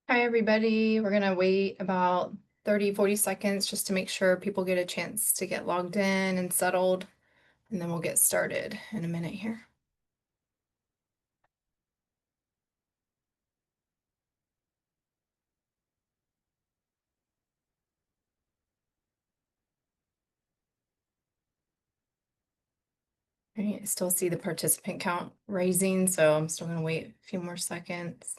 Hi, everybody. We're going to wait about 30-40 seconds just to make sure people get a chance to get logged in and settled, and then we'll get started in a minute here. All right, I still see the participant count rising, so I'm still going to wait a few more seconds.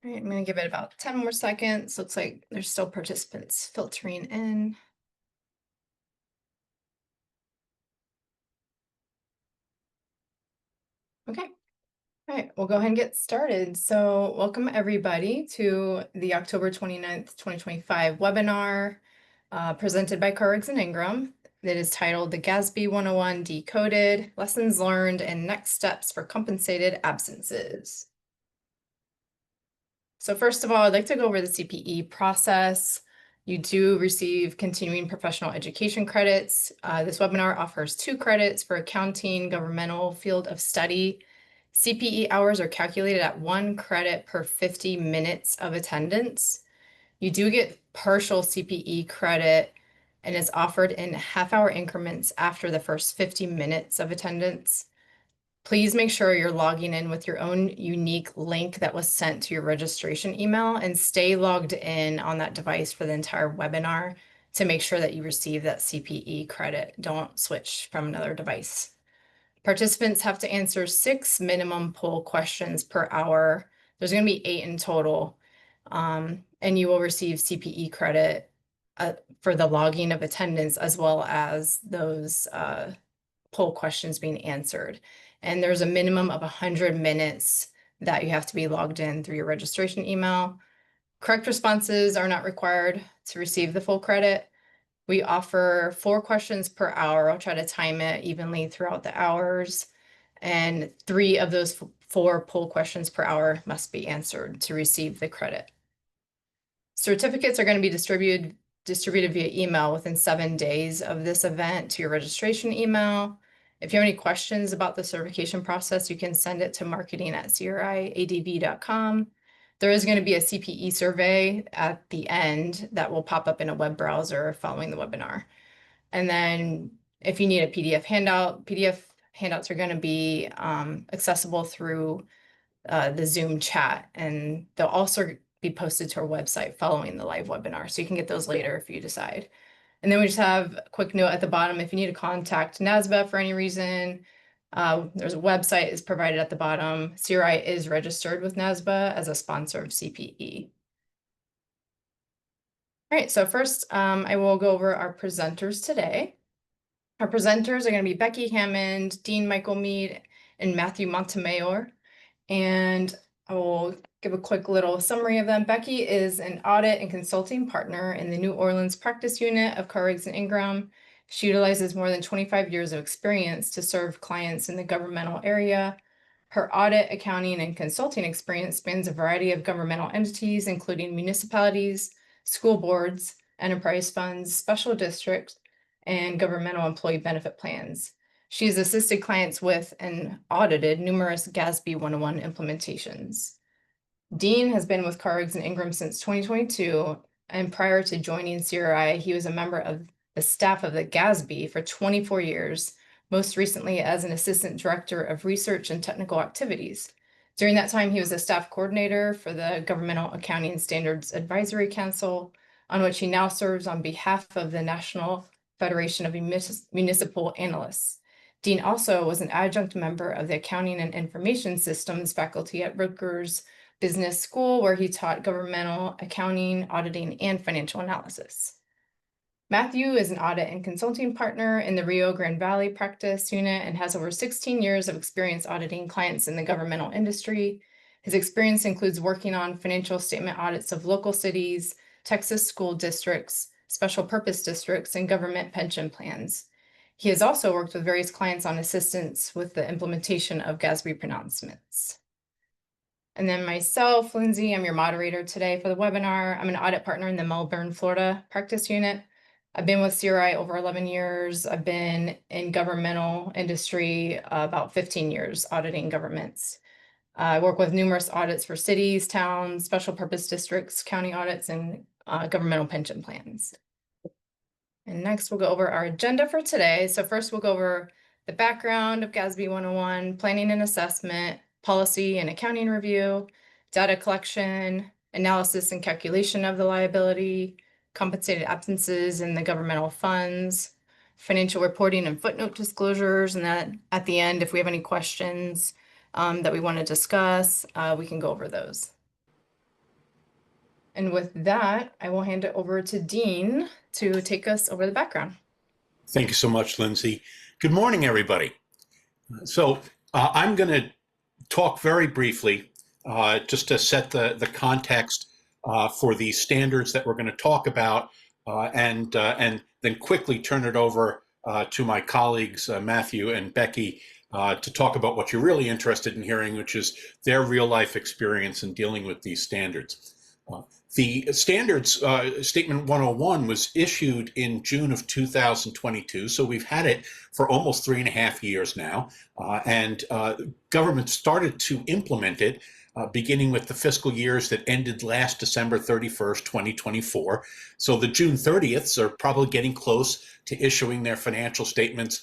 All right, I'm going to give it about 10 more seconds. Looks like there's still participants filtering in. Okay. All right, we'll go ahead and get started. So welcome everybody to the October 29th, 2025 webinar presented by Carr and Ingram that is titled The GASB 101 Decoded, Lessons Learned and Next Steps for Compensated Absences. So first of all, I'd like to go over the CPE process. You do receive continuing professional education credits. This webinar offers 2 credits for accounting governmental field of study. CPE hours are calculated at 1 credit per 50 minutes of attendance. You do get partial CPE credit and it's offered in half-hour increments after the first 50 minutes of attendance. Please make sure you're logging in with your own unique link that was sent to your registration email and stay logged in on that device for the entire webinar to make sure that you receive that CPE credit. Don't switch from another device. Participants have to answer 6 minimum poll questions per hour. There's going to be 8 in total. And you will receive CPE credit for the logging of attendance as well as those poll questions being answered. And there's a minimum of 100 minutes that you have to be logged in through your registration email. Correct responses are not required to receive the full credit. We offer 4 questions per hour. I'll try to time it evenly throughout the hours. And 3 of those 4 poll questions per hour must be answered to receive the credit. Certificates are going to be distributed via email within 7 days of this event to your registration email. If you have any questions about the certification process, you can send it to marketing@criadv.com. There is going to be a CPE survey at the end that will pop up in a web browser following the webinar. And then if you need a PDF handout, PDF handouts are going to be accessible through the Zoom chat, and they'll also be posted to our website following the live webinar. So you can get those later if you decide. And then we just have a quick note at the bottom. If you need to contact NASBA for any reason, there's a website is provided at the bottom. CRI is registered with NASBA as a sponsor of CPE. All right, so first I will go over our presenters today. Our presenters are going to be Becky Hammond, Dean Michael Mead, and Matthew Montemayor. And I will give a quick little summary of them. Becky is an audit and consulting partner in the New Orleans practice unit of Carr and Ingram. She utilizes more than 25 years of experience to serve clients in the governmental area. Her audit, accounting, and consulting experience spans a variety of governmental entities, including municipalities, school boards, enterprise funds, special districts, and governmental employee benefit plans. She's assisted clients with and audited numerous GASB 101 implementations. Dean has been with Carr and Ingram since 2022, and prior to joining CRI, he was a member of the staff of the GASB for 24 years, most recently as an assistant director of research and technical activities. During that time, he was a staff coordinator for the Governmental Accounting Standards Advisory Council, on which he now serves on behalf of the National Federation of Municipal Analysts. Dean also was an adjunct member of the Accounting and Information Systems faculty at Rutgers Business School, where he taught governmental accounting, auditing, and financial analysis. Matthew is an audit and consulting partner in the Rio Grande Valley practice unit and has over 16 years of experience auditing clients in the governmental industry. His experience includes working on financial statement audits of local cities, Texas school districts, special purpose districts, and government pension plans. He has also worked with various clients on assistance with the implementation of GASB pronouncements. And then myself, Lindsay, I'm your moderator today for the webinar. I'm an audit partner in the Melbourne, Florida practice unit. I've been with CRI over 11 years. I've been in governmental industry about 15 years auditing governments. I work with numerous audits for cities, towns, special purpose districts, county audits, and governmental pension plans. And next we'll go over our agenda for today. So first we'll go over the background of GASB 101, planning and assessment, policy and accounting review, data collection, analysis and calculation of the liability, compensated absences in the governmental funds, financial reporting and footnote disclosures, and then at the end, if we have any questions that we want to discuss, we can go over those. And with that, I will hand it over to Dean to take us over the background. Thank you so much, Lindsay. Good morning, everybody. So I'm going to talk very briefly just to set the context for the standards that we're going to talk about, and then quickly turn it over to my colleagues, Matthew and Becky, to talk about what you're really interested in hearing, which is their real-life experience in dealing with these standards. The standards statement 101 was issued in June of 2022, so we've had it for almost 3.5 years now, and government started to implement it beginning with the fiscal years that ended last December 31st, 2024. So the June 30ths are probably getting close to issuing their financial statements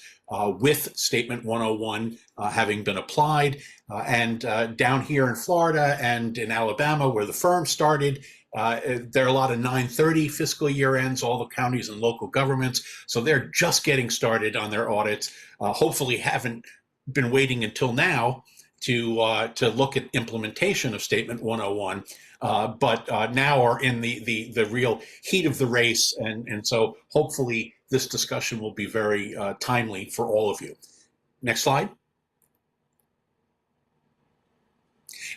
with Statement 101 having been applied. And down here in Florida and in Alabama, where the firm started, there are a lot of 9/30 fiscal year ends, all the counties and local governments. So they're just getting started on their audits. Hopefully haven't been waiting until now to look at implementation of Statement 101, but now are in the real heat of the race. And so hopefully this discussion will be very timely for all of you. Next slide.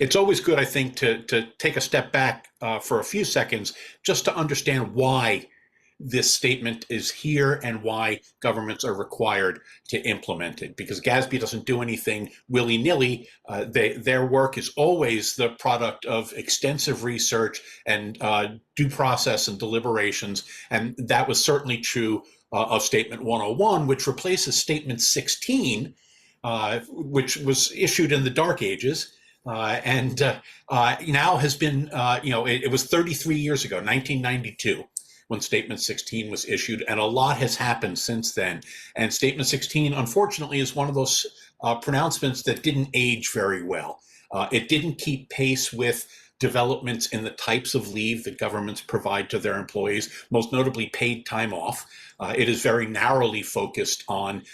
It's always good, I think, to take a step back for a few seconds just to understand why this statement is here and why governments are required to implement it. Because GASB doesn't do anything willy-nilly. Their work is always the product of extensive research and due process and deliberations. And that was certainly true of Statement 101, which replaces Statement 16, which was issued in the dark ages. And now has been, it was 33 years ago, 1992, when Statement 16 was issued, and a lot has happened since then. And Statement 16, unfortunately, is one of those pronouncements that didn't age very well. It didn't keep pace with developments in the types of leave that governments provide to their employees, most notably paid time off. It is very narrowly focused on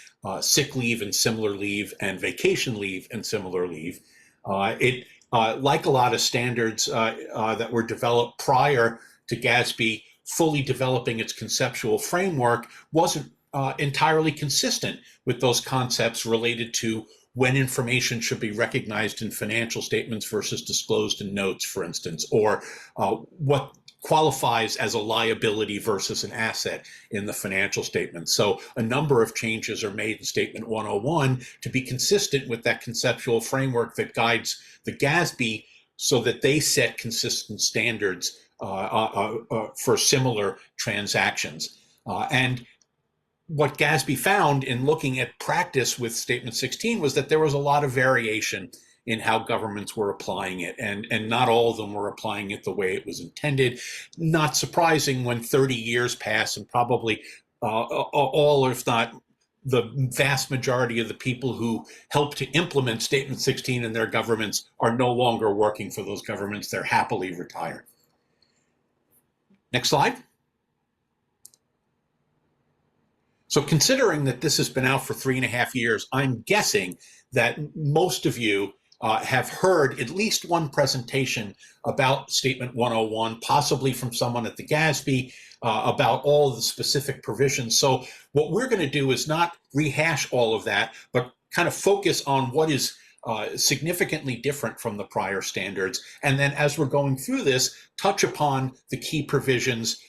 sick leave and similar leave and vacation leave and similar leave. It, like a lot of standards that were developed prior to GASB fully developing its conceptual framework, wasn't entirely consistent with those concepts related to when information should be recognized in financial statements versus disclosed in notes, for instance, or what qualifies as a liability versus an asset in the financial statement. So a number of changes are made in Statement 101 to be consistent with that conceptual framework that guides the GASB so that they set consistent standards for similar transactions. And what GASB found in looking at practice with Statement 16 was that there was a lot of variation in how governments were applying it, and not all of them were applying it the way it was intended. Not surprising when 30 years pass and probably all, if not the vast majority of the people who helped to implement Statement 16 in their governments are no longer working for those governments. They're happily retired. Next slide. So considering that this has been out for 3.5 years, I'm guessing that most of you have heard at least one presentation about Statement 101, possibly from someone at the GASB, about all of the specific provisions. So what we're going to do is not rehash all of that, but kind of focus on what is significantly different from the prior standards. And then as we're going through this, touch upon the key provisions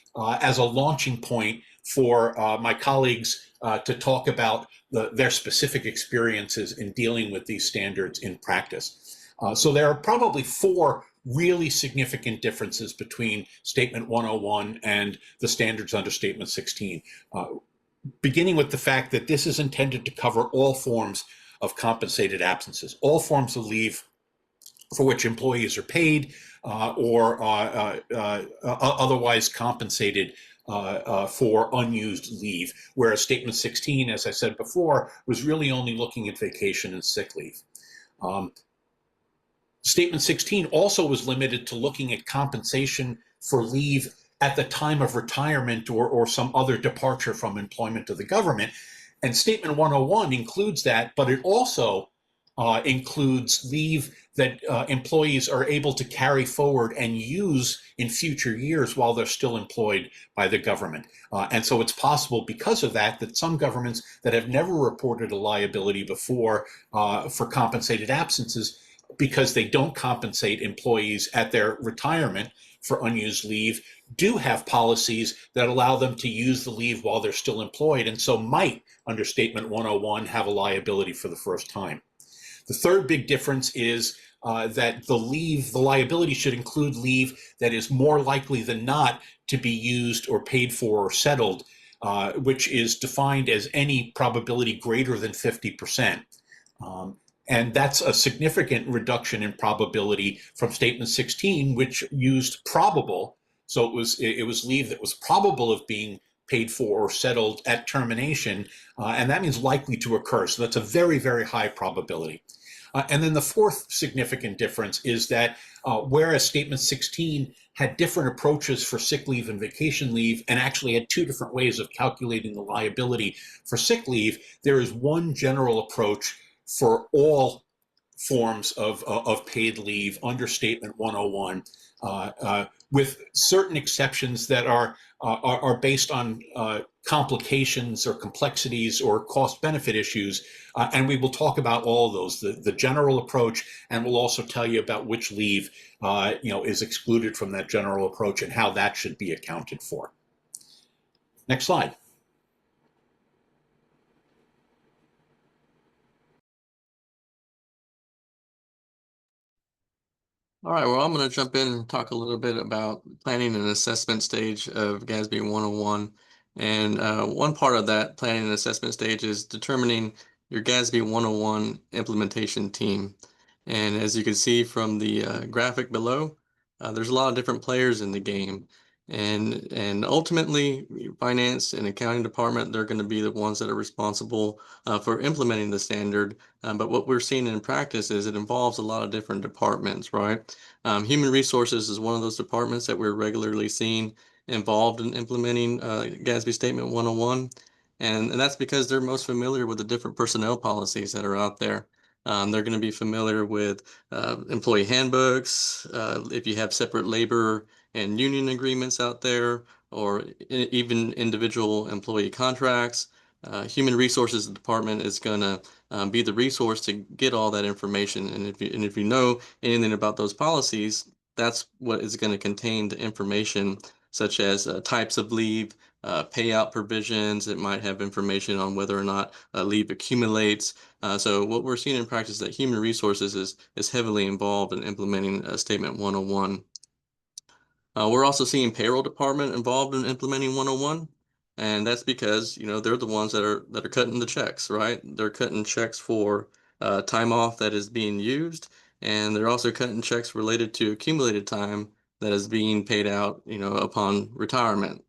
as a launching point for my colleagues to talk about their specific experiences in dealing with these standards in practice. So there are probably four really significant differences between Statement 101 and the standards under Statement 16. Beginning with the fact that this is intended to cover all forms of compensated absences, all forms of leave for which employees are paid or otherwise compensated for unused leave, whereas Statement 16, as I said before, was really only looking at vacation and sick leave. Statement 16 also was limited to looking at compensation for leave at the time of retirement or some other departure from employment of the government. And Statement 101 includes that, but it also includes leave that employees are able to carry forward and use in future years while they're still employed by the government. And so it's possible because of that that some governments that have never reported a liability before for compensated absences, because they don't compensate employees at their retirement for unused leave, do have policies that allow them to use the leave while they're still employed, and so might, under Statement 101, have a liability for the first time. The third big difference is that the liability should include leave that is more likely than not to be used or paid for or settled, which is defined as any probability greater than 50%. And that's a significant reduction in probability from Statement 16, which used probable. So it was leave that was probable of being paid for or settled at termination, and that means likely to occur. So that's a very, very high probability. And then the fourth significant difference is that whereas Statement 16 had different approaches for sick leave and vacation leave, and actually had two different ways of calculating the liability for sick leave, there is one general approach for all forms of paid leave under Statement 101, with certain exceptions that are based on complications or complexities or cost-benefit issues, and we will talk about all of those, the general approach, and we'll also tell you about which leave is excluded from that general approach and how that should be accounted for. Next slide. All right, well, I'm going to jump in and talk a little bit about planning and assessment stage of GASB 101. And one part of that planning and assessment stage is determining your GASB 101 implementation team. And as you can see from the graphic below, there's a lot of different players in the game. And ultimately, finance and accounting department, they're going to be the ones that are responsible for implementing the standard. But what we're seeing in practice is it involves a lot of different departments, right? Human resources is one of those departments that we're regularly seeing involved in implementing GASB Statement 101. And that's because they're most familiar with the different personnel policies that are out there. They're going to be familiar with employee handbooks, if you have separate labor and union agreements out there, or even individual employee contracts. Human Resources Department is going to be the resource to get all that information. And if you know anything about those policies, that's what is going to contain the information, such as types of leave, payout provisions. It might have information on whether or not leave accumulates. So what we're seeing in practice is that Human Resources is heavily involved in implementing Statement 101. We're also seeing payroll department involved in implementing 101, and that's because they're the ones that are cutting the checks, right? They're cutting checks for time off that is being used, and they're also cutting checks related to accumulated time that is being paid out, upon retirement.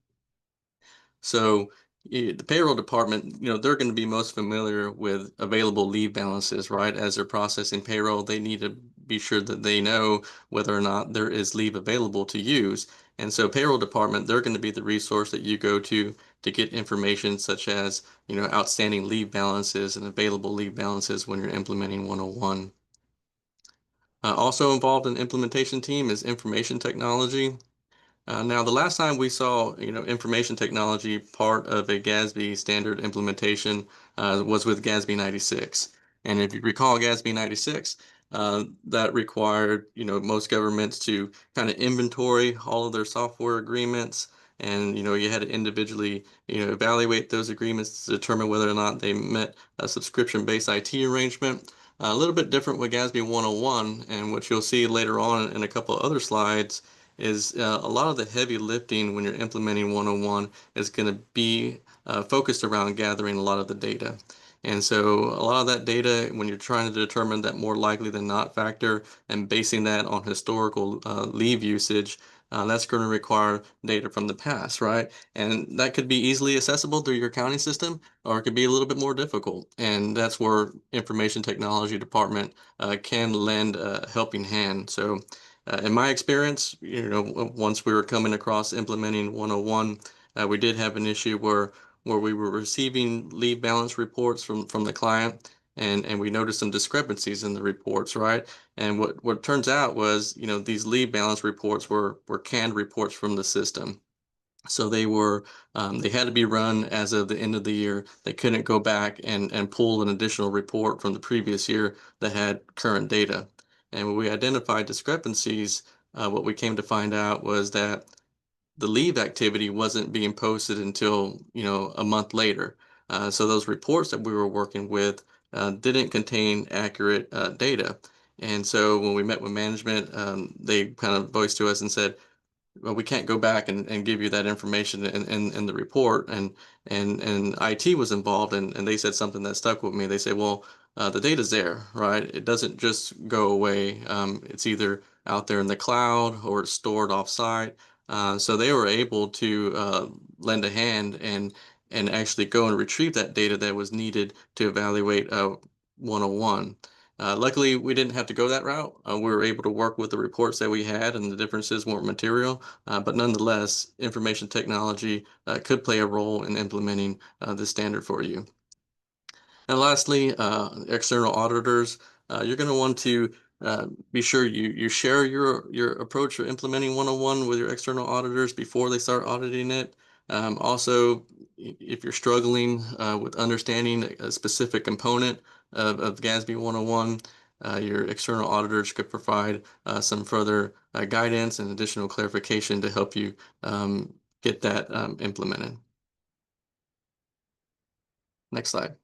So the payroll department, they're going to be most familiar with available leave balances, right? As they're processing payroll, they need to be sure that they know whether or not there is leave available to use. And so payroll department, they're going to be the resource that you go to get information such as, outstanding leave balances and available leave balances when you're implementing 101. Also involved in the implementation team is information technology. Now, the last time we saw, information technology part of a GASB standard implementation was with GASB 96. And if you recall GASB 96, that required, most governments to kind of inventory all of their software agreements. And, you had to individually, evaluate those agreements to determine whether or not they met a subscription-based IT arrangement. A little bit different with GASB 101, and what you'll see later on in a couple of other slides is a lot of the heavy lifting when you're implementing 101 is going to be focused around gathering a lot of the data. And so a lot of that data, when you're trying to determine that more likely than not factor and basing that on historical leave usage, that's going to require data from the past, right? And that could be easily accessible through your accounting system, or it could be a little bit more difficult. And that's where information technology department can lend a helping hand. So in my experience, once we were coming across implementing 101, we did have an issue where we were receiving leave balance reports from the client, and we noticed some discrepancies in the reports, right? And what turns out was, these leave balance reports were canned reports from the system. So they had to be run as of the end of the year. They couldn't go back and pull an additional report from the previous year that had current data. And when we identified discrepancies, what we came to find out was that the leave activity wasn't being posted until, a month later. So those reports that we were working with didn't contain accurate data. And so when we met with management, they kind of voiced to us and said, well, we can't go back and give you that information in the report. And IT was involved, and they said something that stuck with me. They said, well, the data's there, right? It doesn't just go away. It's either out there in the cloud or it's stored offsite. So they were able to lend a hand and actually go and retrieve that data that was needed to evaluate 101. Luckily, we didn't have to go that route. We were able to work with the reports that we had, and the differences weren't material. But nonetheless, information technology could play a role in implementing this standard for you. And lastly, external auditors, you're going to want to be sure you share your approach for implementing 101 with your external auditors before they start auditing it. Also, if you're struggling with understanding a specific component of GASB 101, your external auditors could provide some further guidance and additional clarification to help you get that implemented. Next slide.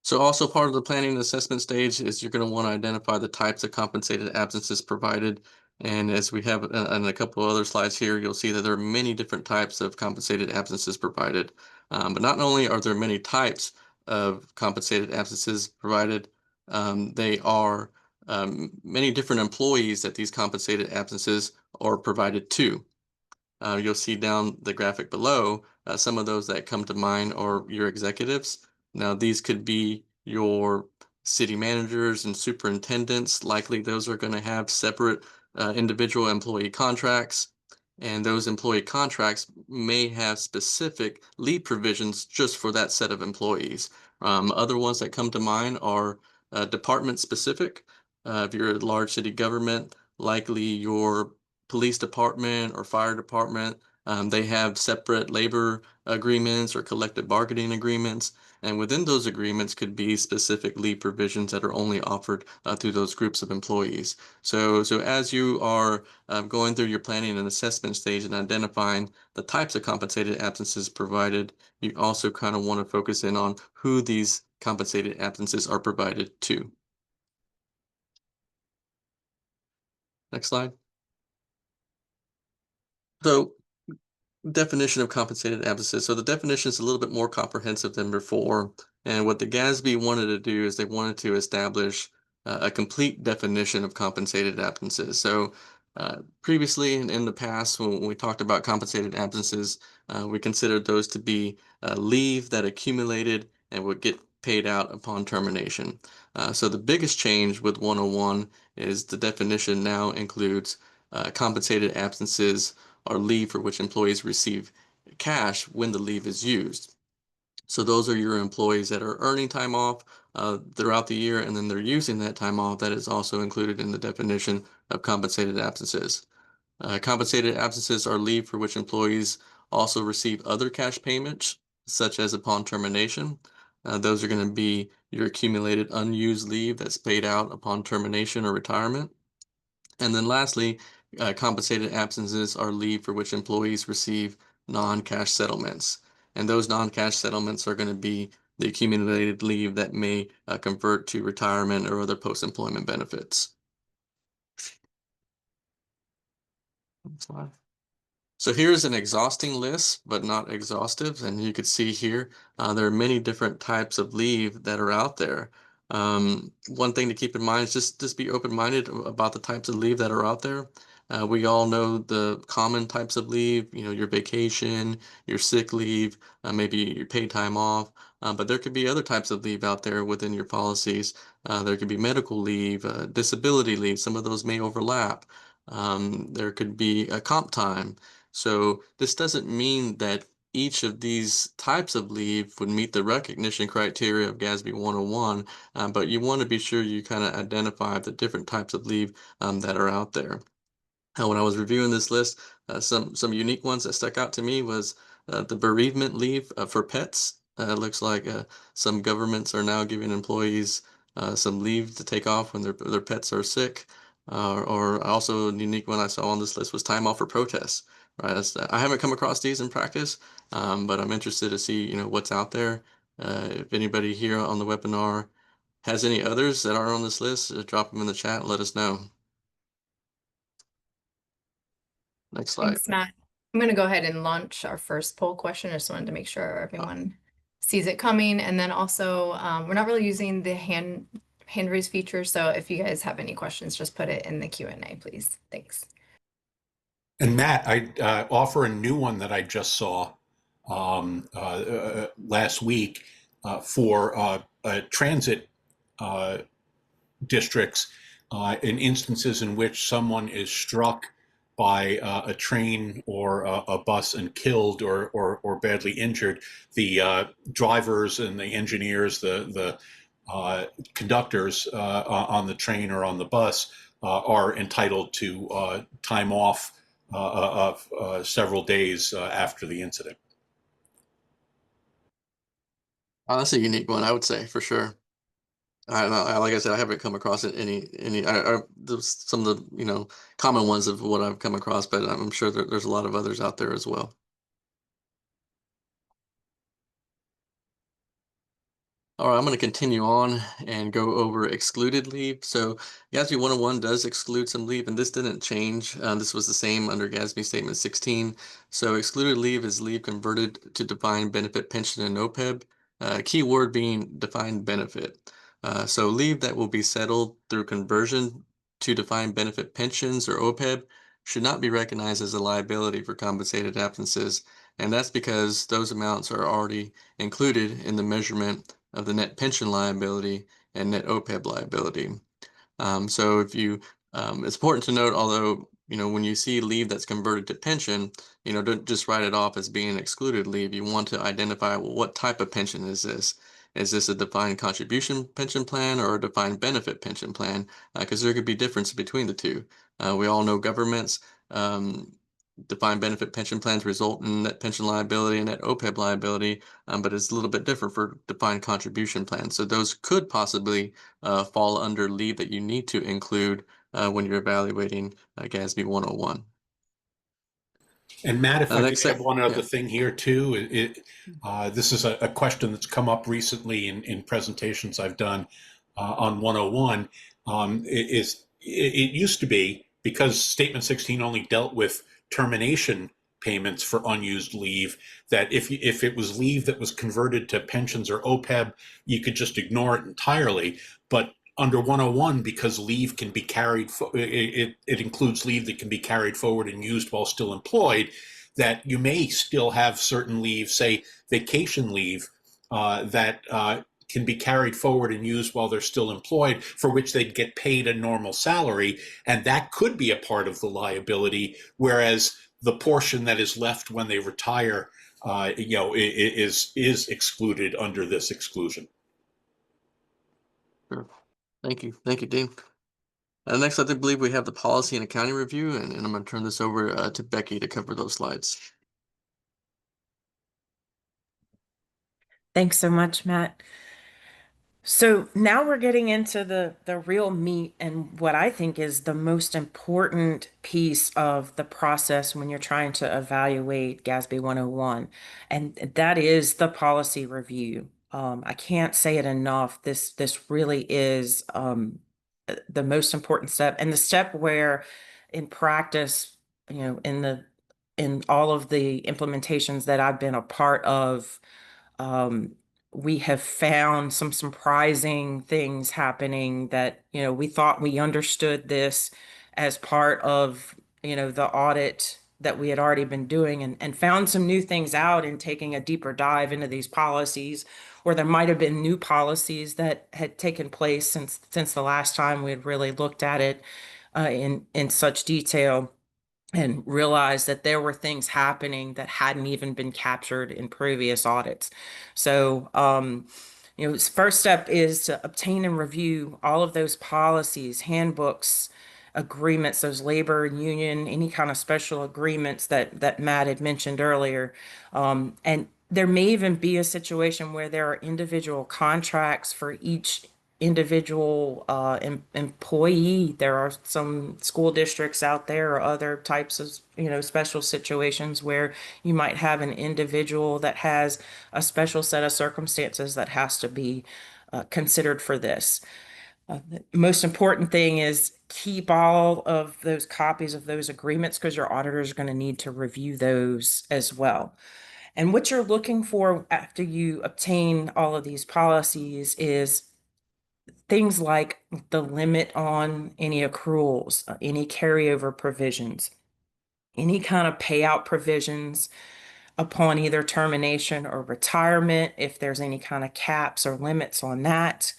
So also part of the planning and assessment stage is you're going to want to identify the types of compensated absences provided. And as we have in a couple of other slides here, you'll see that there are many different types of compensated absences provided. But not only are there many types of compensated absences provided, they are many different employees that these compensated absences are provided to. You'll see down the graphic below, some of those that come to mind are your executives. Now, these could be your city managers and superintendents. Likely those are going to have separate individual employee contracts. And those employee contracts may have specific leave provisions just for that set of employees. Other ones that come to mind are department specific. If you're a large city government, likely your police department or fire department, they have separate labor agreements or collective bargaining agreements. And within those agreements could be specific leave provisions that are only offered through those groups of employees. So as you are going through your planning and assessment stage and identifying the types of compensated absences provided, you also kind of want to focus in on who these compensated absences are provided to. Next slide. So definition of compensated absences. So the definition is a little bit more comprehensive than before. And what the GASB wanted to do is they wanted to establish a complete definition of compensated absences. So previously in the past, when we talked about compensated absences, we considered those to be leave that accumulated and would get paid out upon termination. So the biggest change with 101 is the definition now includes compensated absences or leave for which employees receive cash when the leave is used. So those are your employees that are earning time off throughout the year, and then they're using that time off. That is also included in the definition of compensated absences. Compensated absences are leave for which employees also receive other cash payments, such as upon termination. Those are going to be your accumulated unused leave that's paid out upon termination or retirement. And then lastly, compensated absences are leave for which employees receive non-cash settlements. And those non-cash settlements are going to be the accumulated leave that may convert to retirement or other post-employment benefits. Next slide. So here's an exhausting list, but not exhaustive. And you could see here, there are many different types of leave that are out there. One thing to keep in mind is just be open-minded about the types of leave that are out there. We all know the common types of leave, your vacation, your sick leave, maybe your paid time off. But there could be other types of leave out there within your policies. There could be medical leave, disability leave. Some of those may overlap. There could be a comp time. So this doesn't mean that each of these types of leave would meet the recognition criteria of GASB 101, but you want to be sure you kind of identify the different types of leave that are out there. When I was reviewing this list, some unique ones that stuck out to me was the bereavement leave for pets. It looks like some governments are now giving employees some leave to take off when their pets are sick. Or also a unique one I saw on this list was time off for protests. Right, I haven't come across these in practice, but I'm interested to see what's out there. If anybody here on the webinar has any others that are on this list, drop them in the chat and let us know. Next slide. Thanks, Matt. I'm going to go ahead and launch our first poll question. I just wanted to make sure everyone sees it coming. And then also, we're not really using the hand raise feature. So if you guys have any questions, just put it in the Q&A, please. Thanks. And Matt, I offer a new one that I just saw last week for transit districts in instances in which someone is struck by a train or a bus and killed or badly injured. The drivers and the engineers, the conductors on the train or on the bus are entitled to time off of several days after the incident. Oh, that's a unique one, I would say, for sure. I don't know. Like I said, I haven't come across any. There's some of the common ones of what I've come across, but I'm sure there's a lot of others out there as well. All right, I'm going to continue on and go over excluded leave. So GASB 101 does exclude some leave, and this didn't change. This was the same under GASB Statement 16. So excluded leave is leave converted to defined benefit pension and OPEB. Key word being defined benefit. So leave that will be settled through conversion to defined benefit pensions or OPEB should not be recognized as a liability for compensated absences. And that's because those amounts are already included in the measurement of the net pension liability and net OPEB liability. So if you, it's important to note, although, when you see leave that's converted to pension, don't just write it off as being excluded leave. You want to identify, well, what type of pension is this? Is this a defined contribution pension plan or a defined benefit pension plan? Because there could be difference between the two. We all know governments, defined benefit pension plans result in net pension liability and net OPEB liability, but it's a little bit different for defined contribution plans. So those could possibly fall under leave that you need to include when you're evaluating GASB 101. And Matt, if I could have one other yeah. thing here too, this is a question that's come up recently in presentations I've done on 101. It used to be, because Statement 16 only dealt with termination payments for unused leave, that if it was leave that was converted to pensions or OPEB, you could just ignore it entirely. But under 101, because leave can be carried, it includes leave that can be carried forward and used while still employed, that you may still have certain leave, say vacation leave, that can be carried forward and used while they're still employed, for which they'd get paid a normal salary, and that could be a part of the liability, whereas the portion that is left when they retire, is excluded under this exclusion. Sure. Thank you, Dean. Next, I believe we have the policy and accounting review, and I'm going to turn this over to Becky to cover those slides. Thanks so much, Matt. So now we're getting into the real meat and what I think is the most important piece of the process when you're trying to evaluate GASB 101, and that is the policy review. I can't say it enough. This really is the most important step, and the step where, in practice, in all of the implementations that I've been a part of, um, we have found some surprising things happening that, we thought we understood this as part of, the audit that we had already been doing, and found some new things out in taking a deeper dive into these policies, or there might have been new policies that had taken place since the last time we had really looked at it in such detail, and realized that there were things happening that hadn't even been captured in previous audits. So, first step is to obtain and review all of those policies, handbooks, agreements, those labor and union, any kind of special agreements that Matt had mentioned earlier. And there may even be a situation where there are individual contracts for each individual employee. There are some school districts out there or other types of, special situations where you might have an individual that has a special set of circumstances that has to be considered for this. The most important thing is keep all of those copies of those agreements, because your auditors are going to need to review those as well. And what you're looking for after you obtain all of these policies is things like the limit on any accruals, any carryover provisions, any kind of payout provisions upon either termination or retirement, if there's any kind of caps or limits on that.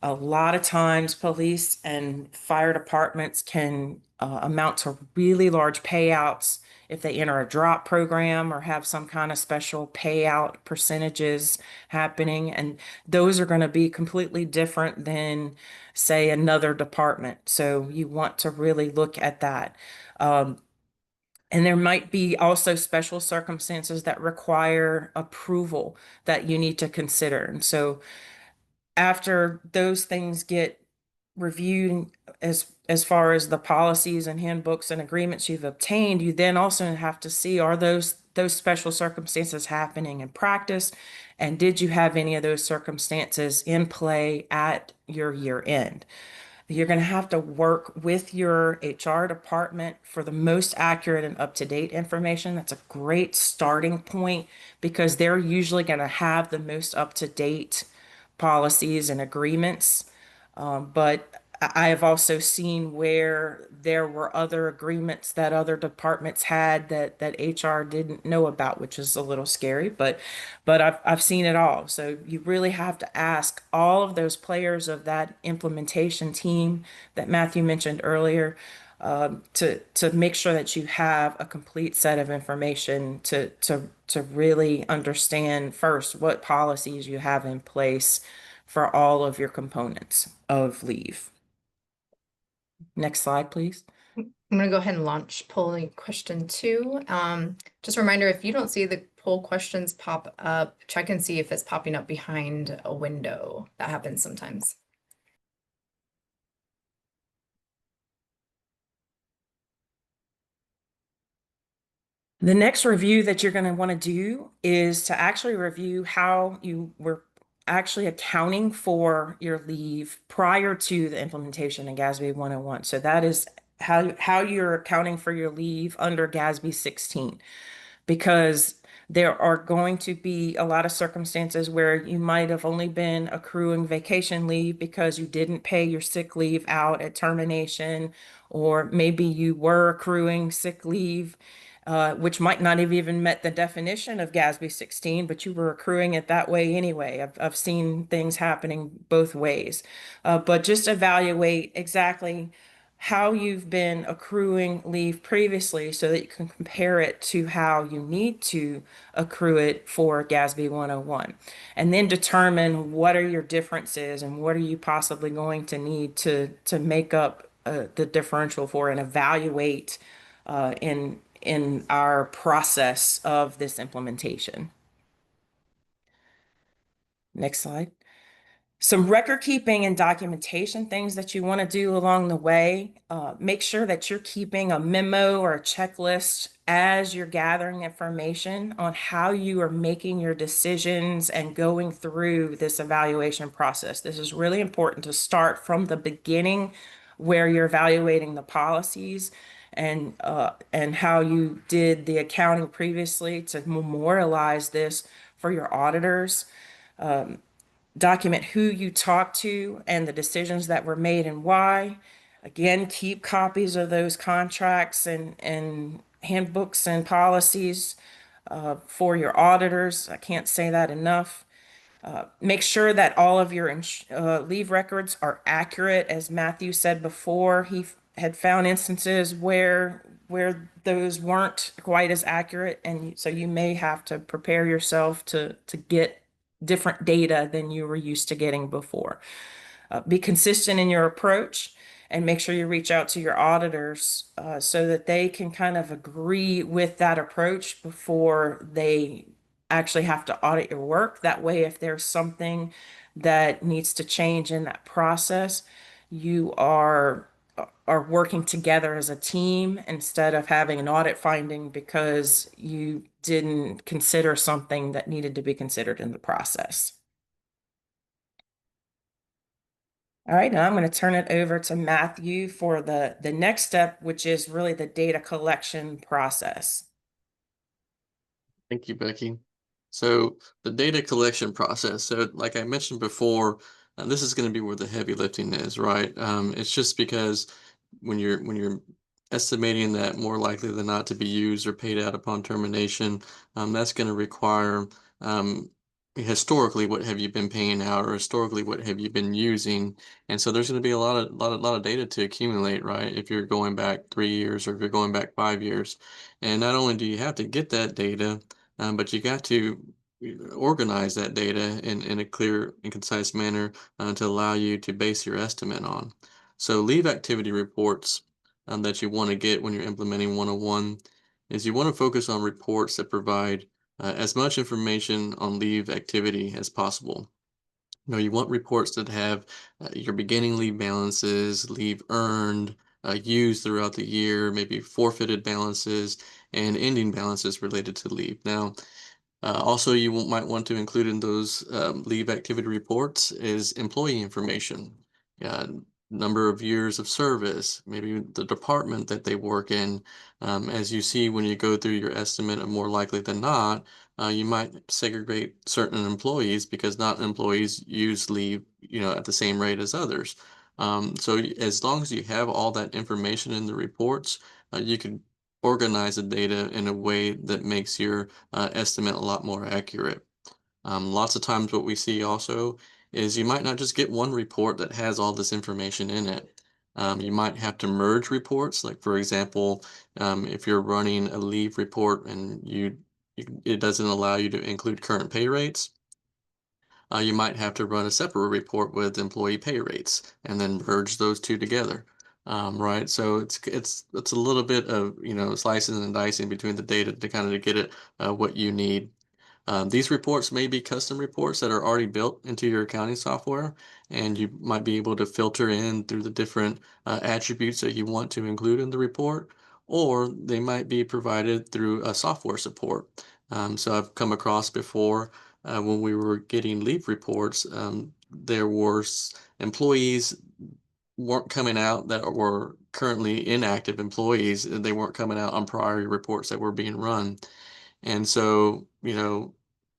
A lot of times, police and fire departments can amount to really large payouts if they enter a drop program or have some kind of special payout percentages happening. And those are going to be completely different than, say, another department. So you want to really look at that. And there might be also special circumstances that require approval that you need to consider. And so after those things get reviewed, as far as the policies and handbooks and agreements you've obtained, you then also have to see, are those special circumstances happening in practice, and did you have any of those circumstances in play at your year end? You're going to have to work with your HR department for the most accurate and up-to-date information. That's a great starting point, because they're usually going to have the most up-to-date policies and agreements. But I have also seen where there were other agreements that other departments had that HR didn't know about, which is a little scary, but I've seen it all. So you really have to ask all of those players of that implementation team that Matthew mentioned earlier, to make sure that you have a complete set of information to really understand first what policies you have in place for all of your components of leave. Next slide, please. I'm going to go ahead and launch polling question 2. Just a reminder, if you don't see the poll questions pop up, check and see if it's popping up behind a window. That happens sometimes. The next review that you're going to want to do is to actually review how you were actually accounting for your leave prior to the implementation in GASB 101. So that is how you're accounting for your leave under GASB 16, because there are going to be a lot of circumstances where you might have only been accruing vacation leave because you didn't pay your sick leave out at termination, or maybe you were accruing sick leave, which might not have even met the definition of GASB 16, but you were accruing it that way anyway. I've seen things happening both ways. But just evaluate exactly how you've been accruing leave previously so that you can compare it to how you need to accrue it for GASB 101. And then determine what are your differences and what are you possibly going to need to make up the differential for, and evaluate in our process of this implementation. Next slide. Some record keeping and documentation things that you want to do along the way. Make sure that you're keeping a memo or a checklist as you're gathering information on how you are making your decisions and going through this evaluation process. This is really important to start from the beginning where you're evaluating the policies and how you did the accounting previously to memorialize this for your auditors. Document who you talked to and the decisions that were made and why. Again, keep copies of those contracts and handbooks and policies for your auditors. I can't say that enough. Make sure that all of your leave records are accurate. As Matthew said before, he had found instances where those weren't quite as accurate, and so you may have to prepare yourself to get different data than you were used to getting before. Be consistent in your approach and make sure you reach out to your auditors so that they can kind of agree with that approach before they actually have to audit your work. That way, if there's something that needs to change in that process, you are working together as a team instead of having an audit finding because you didn't consider something that needed to be considered in the process. All right, now I'm going to turn it over to Matthew for the next step, which is really the data collection process. Thank you, Becky. So the data collection process. So like I mentioned before, this is going to be where the heavy lifting is, right? It's just because when you're estimating that more likely than not to be used or paid out upon termination, that's going to require historically what have you been paying out, or historically what have you been using. And so there's going to be a lot of data to accumulate, right? If you're going back 3 years or if you're going back 5 years. And not only do you have to get that data, but you got to organize that data in a clear and concise manner to allow you to base your estimate on. So leave activity reports that you want to get when you're implementing 101 is you want to focus on reports that provide as much information on leave activity as possible. You want reports that have your beginning leave balances, leave earned, used throughout the year, maybe forfeited balances, and ending balances related to leave. Now, also, you might want to include in those leave activity reports is employee information, number of years of service, maybe the department that they work in. As you see when you go through your estimate of more likely than not, you might segregate certain employees because not employees use leave, at the same rate as others. So as long as you have all that information in the reports, you can organize the data in a way that makes your estimate a lot more accurate. Lots of times what we see also is you might not just get one report that has all this information in it. You might have to merge reports. Like for example, if you're running a leave report and it doesn't allow you to include current pay rates, you might have to run a separate report with employee pay rates and then merge those two together. Right, so it's a little bit of slicing and dicing between the data to kind of get it what you need. These reports may be custom reports that are already built into your accounting software, and you might be able to filter in through the different attributes that you want to include in the report, or they might be provided through a software support. So I've come across before when we were getting leave reports, there were employees weren't coming out that were currently inactive employees. They weren't coming out on prior reports that were being run. And so, the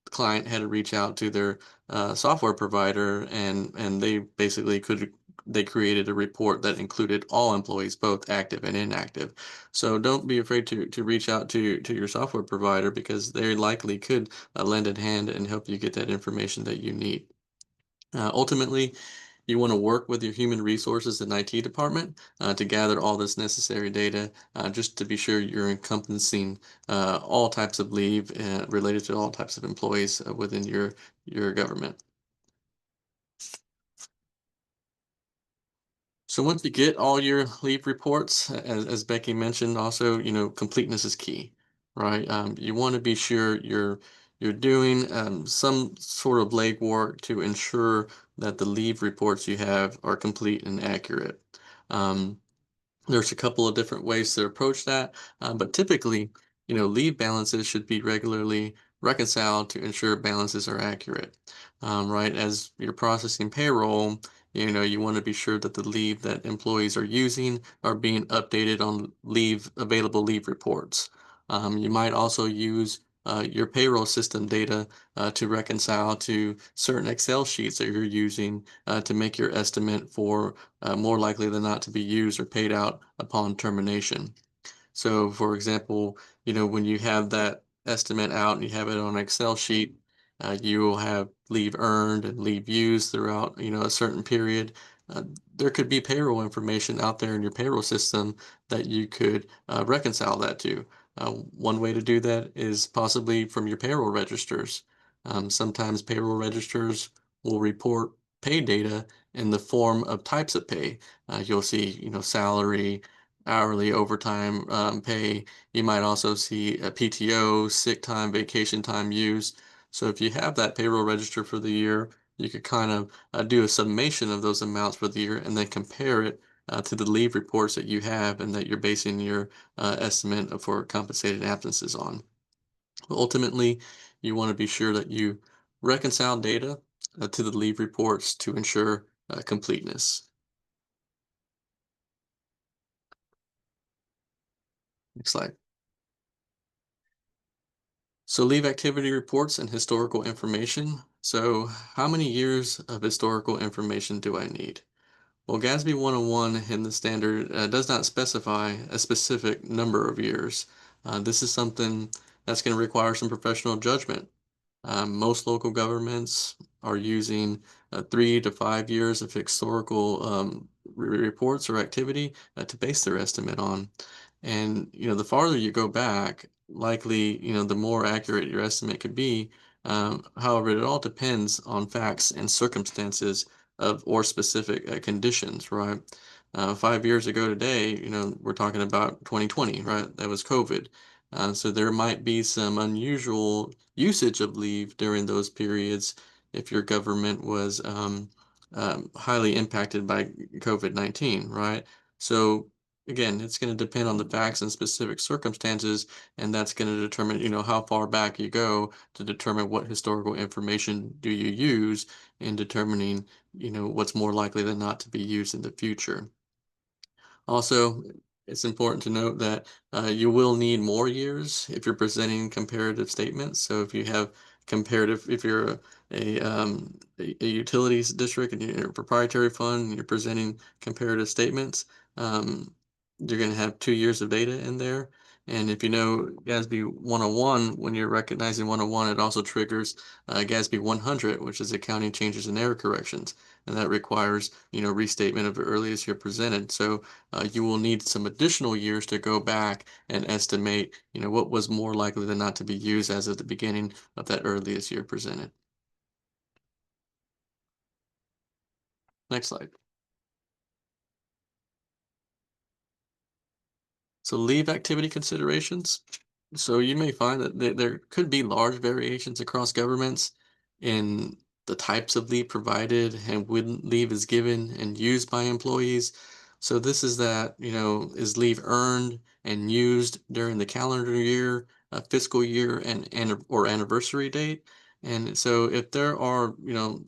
client had to reach out to their software provider and they basically they created a report that included all employees, both active and inactive. So don't be afraid to reach out to your software provider because they likely could lend a hand and help you get that information that you need. Ultimately, you want to work with your human resources and IT department to gather all this necessary data just to be sure you're encompassing all types of leave related to all types of employees within your government. So once you get all your leave reports, as Becky mentioned, also, completeness is key, right? You want to be sure you're doing some sort of legwork to ensure that the leave reports you have are complete and accurate. There's a couple of different ways to approach that, but typically, leave balances should be regularly reconciled to ensure balances are accurate. Right? As you're processing payroll, you want to be sure that the leave that employees are using are being updated on available leave reports. You might also use your payroll system data to reconcile to certain Excel sheets that you're using to make your estimate for more likely than not to be used or paid out upon termination. So, for example, when you have that estimate out and you have it on an Excel sheet, you will have leave earned and leave used throughout, a certain period. Uh, there could be payroll information out there in your payroll system that you could reconcile that to. One way to do that is possibly from your payroll registers. Sometimes payroll registers will report pay data in the form of types of pay. You'll see, salary, hourly, overtime pay. You might also see a PTO, sick time, vacation time used. So if you have that payroll register for the year, you could kind of do a summation of those amounts for the year and then compare it to the leave reports that you have and that you're basing your estimate for compensated absences on. Ultimately, you want to be sure that you reconcile data to the leave reports to ensure completeness. Next slide. So leave activity reports and historical information. So how many years of historical information do I need? Well, GASB 101 in the standard does not specify a specific number of years. This is something that's going to require some professional judgment. Most local governments are using 3 to 5 years of historical reports or activity to base their estimate on. And, the farther you go back, likely, the more accurate your estimate could be. However, it all depends on facts and circumstances or specific conditions, right? 5 years ago today, we're talking about 2020, right? That was COVID. So there might be some unusual usage of leave during those periods if your government was highly impacted by COVID-19, right? So again, it's going to depend on the facts and specific circumstances, and that's going to determine, how far back you go to determine what historical information do you use in determining, what's more likely than not to be used in the future. Also, it's important to note that you will need more years if you're presenting comparative statements. So if you have if you're a utilities district and you're a proprietary fund and you're presenting comparative statements, you're going to have 2 years of data in there. And if you know GASB 101, when you're recognizing 101, it also triggers GASB 100, which is accounting changes and error corrections. And that requires, restatement of the earliest year presented. So you will need some additional years to go back and estimate, what was more likely than not to be used as of the beginning of that earliest year presented. Next slide. So leave activity considerations. So you may find that there could be large variations across governments in the types of leave provided and when leave is given and used by employees. So this is that, is leave earned and used during the calendar year, fiscal year, and or anniversary date. And so if there are,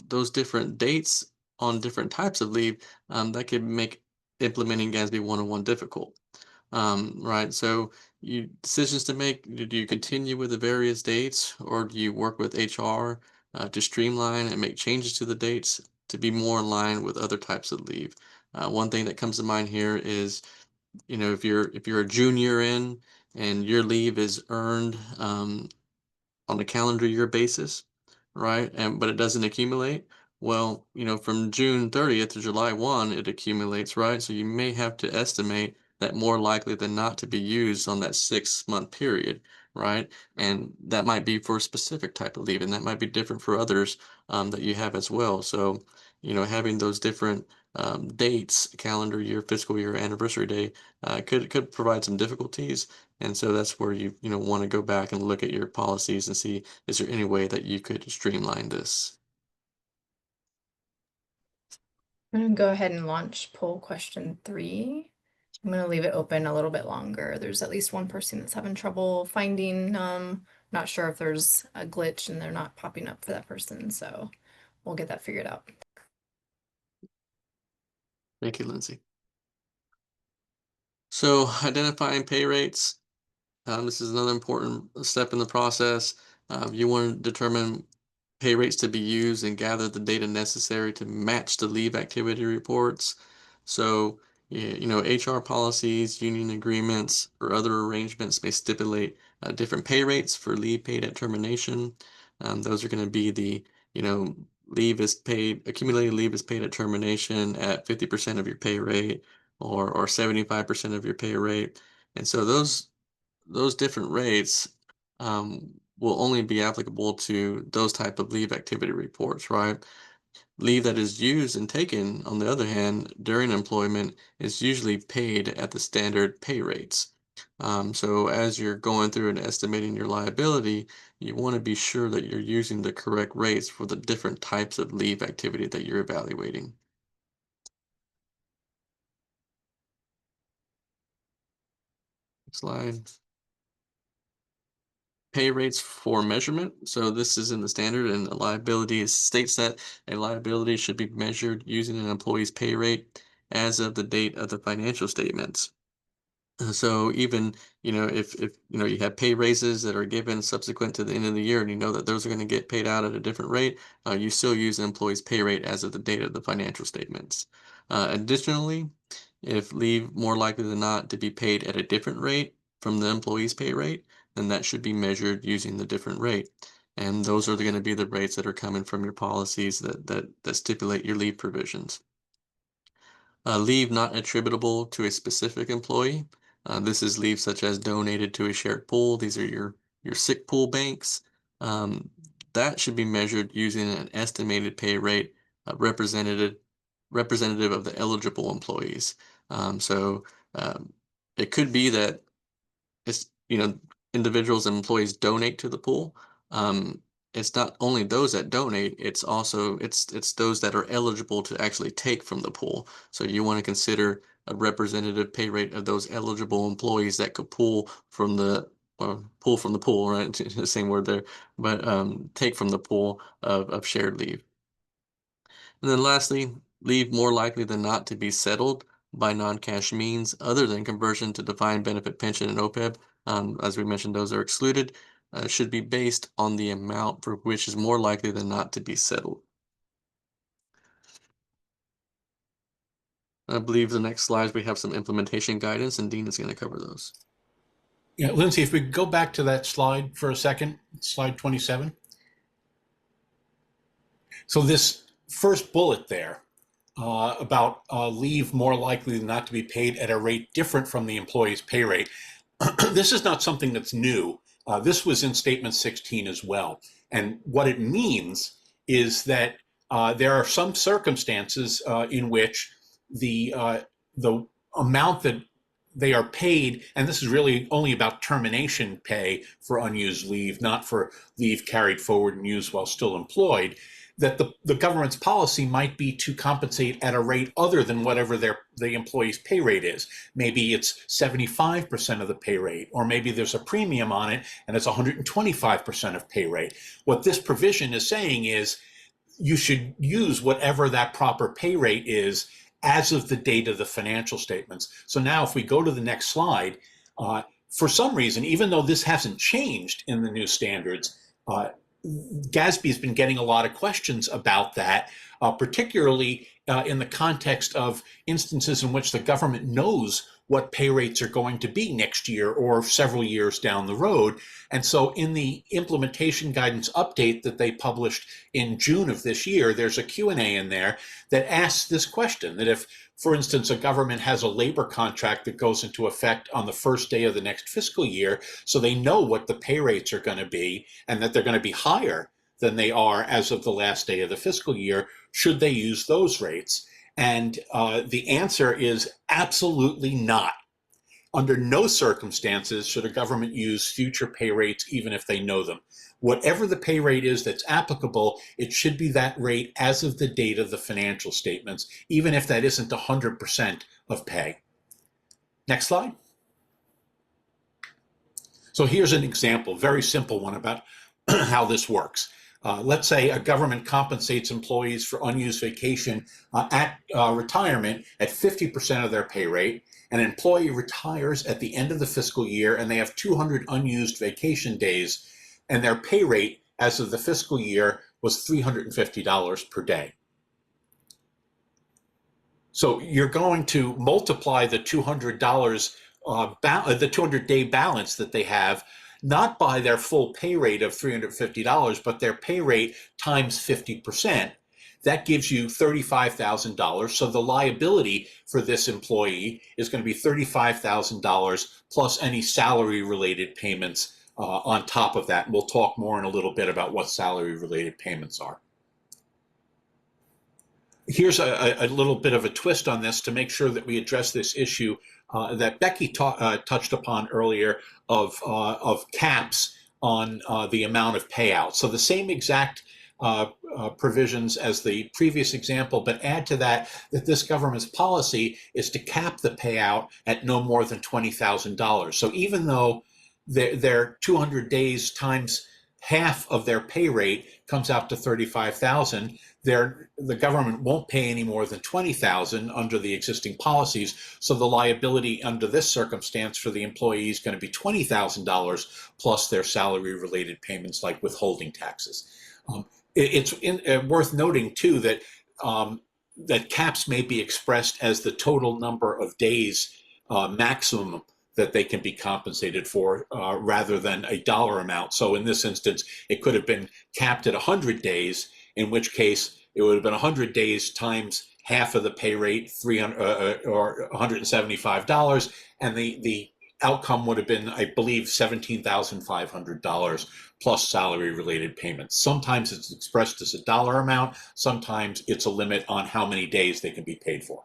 those different dates on different types of leave, that could make implementing GASB 101 difficult. Right. So decisions to make, do you continue with the various dates or do you work with HR to streamline and make changes to the dates to be more in line with other types of leave? One thing that comes to mind here is, if you're a junior in and your leave is earned on a calendar year basis, right? But it doesn't accumulate. Well, from June 30th to July 1, it accumulates, right? So you may have to estimate that more likely than not to be used on that 6-month period, right? And that might be for a specific type of leave, and that might be different for others that you have as well. So, having those different dates, calendar year, fiscal year, anniversary day, could provide some difficulties. And so that's where you want to go back and look at your policies and see, is there any way that you could streamline this? I'm gonna go ahead and launch poll question 3. I'm gonna leave it open a little bit longer. There's at least one person that's having trouble finding, not sure if there's a glitch and they're not popping up for that person, so we'll get that figured out. Thank you, Lindsay. So identifying pay rates. This is another important step in the process. You want to determine pay rates to be used and gather the data necessary to match the leave activity reports. So, HR policies, union agreements, or other arrangements may stipulate different pay rates for leave paid at termination. Those are going to be the, leave is paid, accumulated leave is paid at termination at 50% of your pay rate or 75% of your pay rate. And so those different rates will only be applicable to those type of leave activity reports, right? Leave that is used and taken, on the other hand, during employment is usually paid at the standard pay rates. So as you're going through and estimating your liability, you want to be sure that you're using the correct rates for the different types of leave activity that you're evaluating. Next slide. Pay rates for measurement. So this is in the standard, and the liability states that a liability should be measured using an employee's pay rate as of the date of the financial statements. So even, if you have pay raises that are given subsequent to the end of the year, and you know that those are going to get paid out at a different rate, you still use an employee's pay rate as of the date of the financial statements. Additionally, if leave more likely than not to be paid at a different rate from the employee's pay rate, then that should be measured using the different rate. And those are going to be the rates that are coming from your policies that stipulate your leave provisions. Leave not attributable to a specific employee. This is leave such as donated to a shared pool. These are your sick pool banks. That should be measured using an estimated pay rate representative of the eligible employees. So it could be that it's individuals and employees donate to the pool. It's not only those that donate, it's also it's those that are eligible to actually take from the pool. So you want to consider a representative pay rate of those eligible employees that could pull from the pool, right? The same word there, but take from the pool of shared leave. And then lastly, leave more likely than not to be settled by non-cash means other than conversion to defined benefit pension and OPEB. As we mentioned, those are excluded, should be based on the amount for which is more likely than not to be settled. I believe the next slides we have some implementation guidance, and Dean is going to cover those. Yeah, Lindsay, if we could go back to that slide for a second, slide 27. So this first bullet there about leave more likely than not to be paid at a rate different from the employee's pay rate. This is not something that's new. This was in Statement 16 as well. And what it means is that there are some circumstances in which the amount that they are paid, and this is really only about termination pay for unused leave, not for leave carried forward and used while still employed, that the government's policy might be to compensate at a rate other than whatever the employee's pay rate is. Maybe it's 75% of the pay rate, or maybe there's a premium on it and it's 125% of pay rate. What this provision is saying is you should use whatever that proper pay rate is as of the date of the financial statements. So now if we go to the next slide, for some reason, even though this hasn't changed in the new standards, GASB has been getting a lot of questions about that, particularly in the context of instances in which the government knows what pay rates are going to be next year or several years down the road. And so in the implementation guidance update that they published in June of this year, there's a Q&A in there that asks this question, that if, for instance, a government has a labor contract that goes into effect on the first day of the next fiscal year, so they know what the pay rates are going to be and that they're going to be higher than they are as of the last day of the fiscal year, should they use those rates? And the answer is absolutely not. Under no circumstances should a government use future pay rates even if they know them. Whatever the pay rate is that's applicable, it should be that rate as of the date of the financial statements, even if that isn't 100% of pay. Next slide. So here's an example, very simple one about how this works. Let's say a government compensates employees for unused vacation at retirement at 50% of their pay rate. An employee retires at the end of the fiscal year and they have 200 unused vacation days, and their pay rate as of the fiscal year was $350 per day. So you're going to multiply the $200, the 200-day balance that they have, not by their full pay rate of $350, but their pay rate times 50%. That gives you $35,000. So the liability for this employee is going to be $35,000 plus any salary-related payments on top of that. And we'll talk more in a little bit about what salary-related payments are. Here's a little bit of a twist on this to make sure that we address this issue that Becky touched upon earlier of caps on the amount of payout. So the same exact provisions as the previous example, but add to that this government's policy is to cap the payout at no more than $20,000. So even though their 200 days times half of their pay rate comes out to $35,000, the government won't pay any more than $20,000 under the existing policies. So the liability under this circumstance for the employee is going to be $20,000 plus their salary-related payments like withholding taxes. It's worth noting too that that caps may be expressed as the total number of days maximum that they can be compensated for rather than a dollar amount. So in this instance, it could have been capped at 100 days, in which case it would have been 100 days times half of the pay rate, or $175, and the outcome would have been, I believe, $17,500 plus salary-related payments. Sometimes it's expressed as a dollar amount. Sometimes it's a limit on how many days they can be paid for.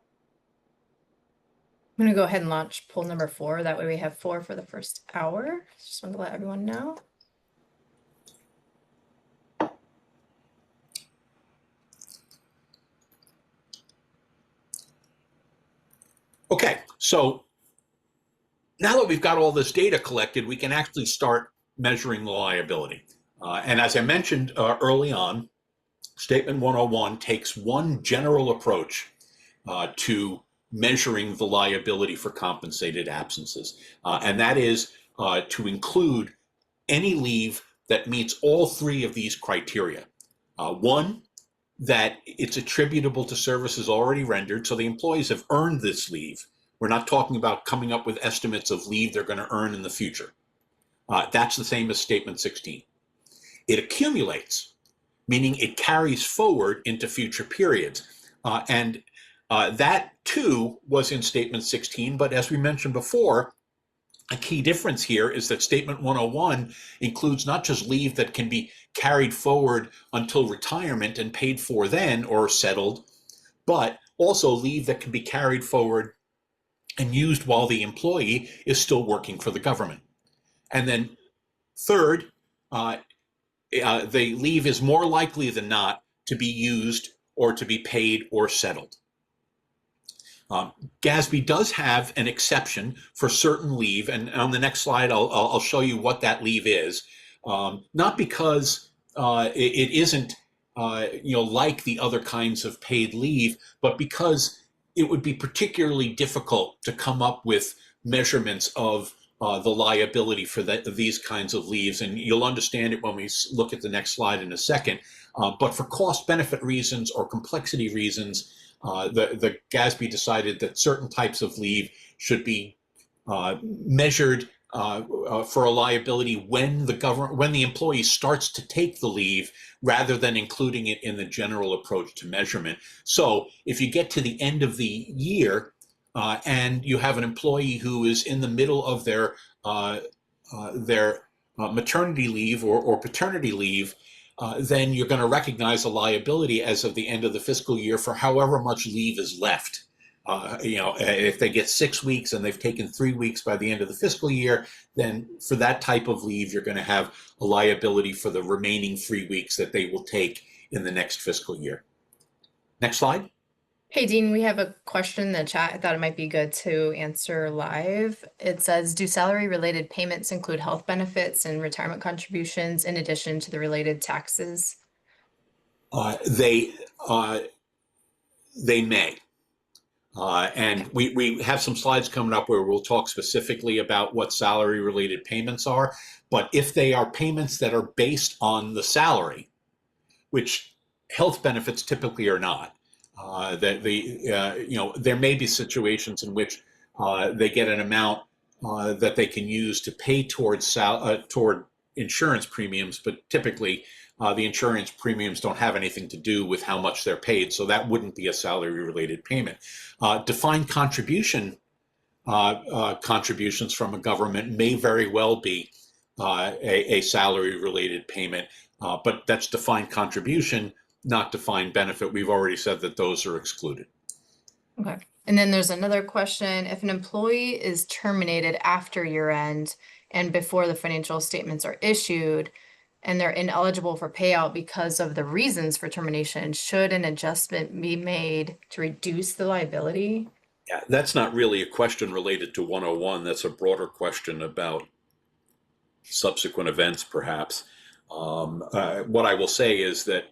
I'm going to go ahead and launch poll number 4. That way we have 4 for the first hour. Just wanted to let everyone know. Okay, so now that we've got all this data collected, we can actually start measuring the liability. And as I mentioned early on, Statement 101 takes one general approach to measuring the liability for compensated absences. And that is to include any leave that meets all 3 of these criteria. One, that it's attributable to services already rendered, so the employees have earned this leave. We're not talking about coming up with estimates of leave they're going to earn in the future. That's the same as Statement 16. It accumulates, meaning it carries forward into future periods. And that too was in Statement 16, but as we mentioned before, a key difference here is that Statement 101 includes not just leave that can be carried forward until retirement and paid for then or settled, but also leave that can be carried forward and used while the employee is still working for the government. And then third, the leave is more likely than not to be used or to be paid or settled. GASB does have an exception for certain leave, and on the next slide I'll show you what that leave is. Not because it isn't like the other kinds of paid leave, but because it would be particularly difficult to come up with measurements of the liability for these kinds of leaves, and you'll understand it when we look at the next slide in a second. But for cost-benefit reasons or complexity reasons, the GASB decided that certain types of leave should be measured for a liability when the employee starts to take the leave, rather than including it in the general approach to measurement. So if you get to the end of the year and you have an employee who is in the middle of their maternity leave or paternity leave, then you're going to recognize a liability as of the end of the fiscal year for however much leave is left. If they get 6 weeks and they've taken 3 weeks by the end of the fiscal year, then for that type of leave, you're going to have a liability for the remaining 3 weeks that they will take in the next fiscal year. Next slide. Hey, Dean, we have a question in the chat. I thought it might be good to answer live. It says, do salary-related payments include health benefits and retirement contributions in addition to the related taxes? They may. And we have some slides coming up where we'll talk specifically about what salary-related payments are. But if they are payments that are based on the salary, which health benefits typically are not, there may be situations in which they get an amount that they can use to pay toward insurance premiums, but typically the insurance premiums don't have anything to do with how much they're paid, so that wouldn't be a salary-related payment. Defined contribution contributions from a government may very well be a salary-related payment, but that's defined contribution, not defined benefit. We've already said that those are excluded. Okay. And then there's another question. If an employee is terminated after year end and before the financial statements are issued, and they're ineligible for payout because of the reasons for termination, should an adjustment be made to reduce the liability? Yeah, that's not really a question related to 101. That's a broader question about subsequent events, perhaps. What I will say is that,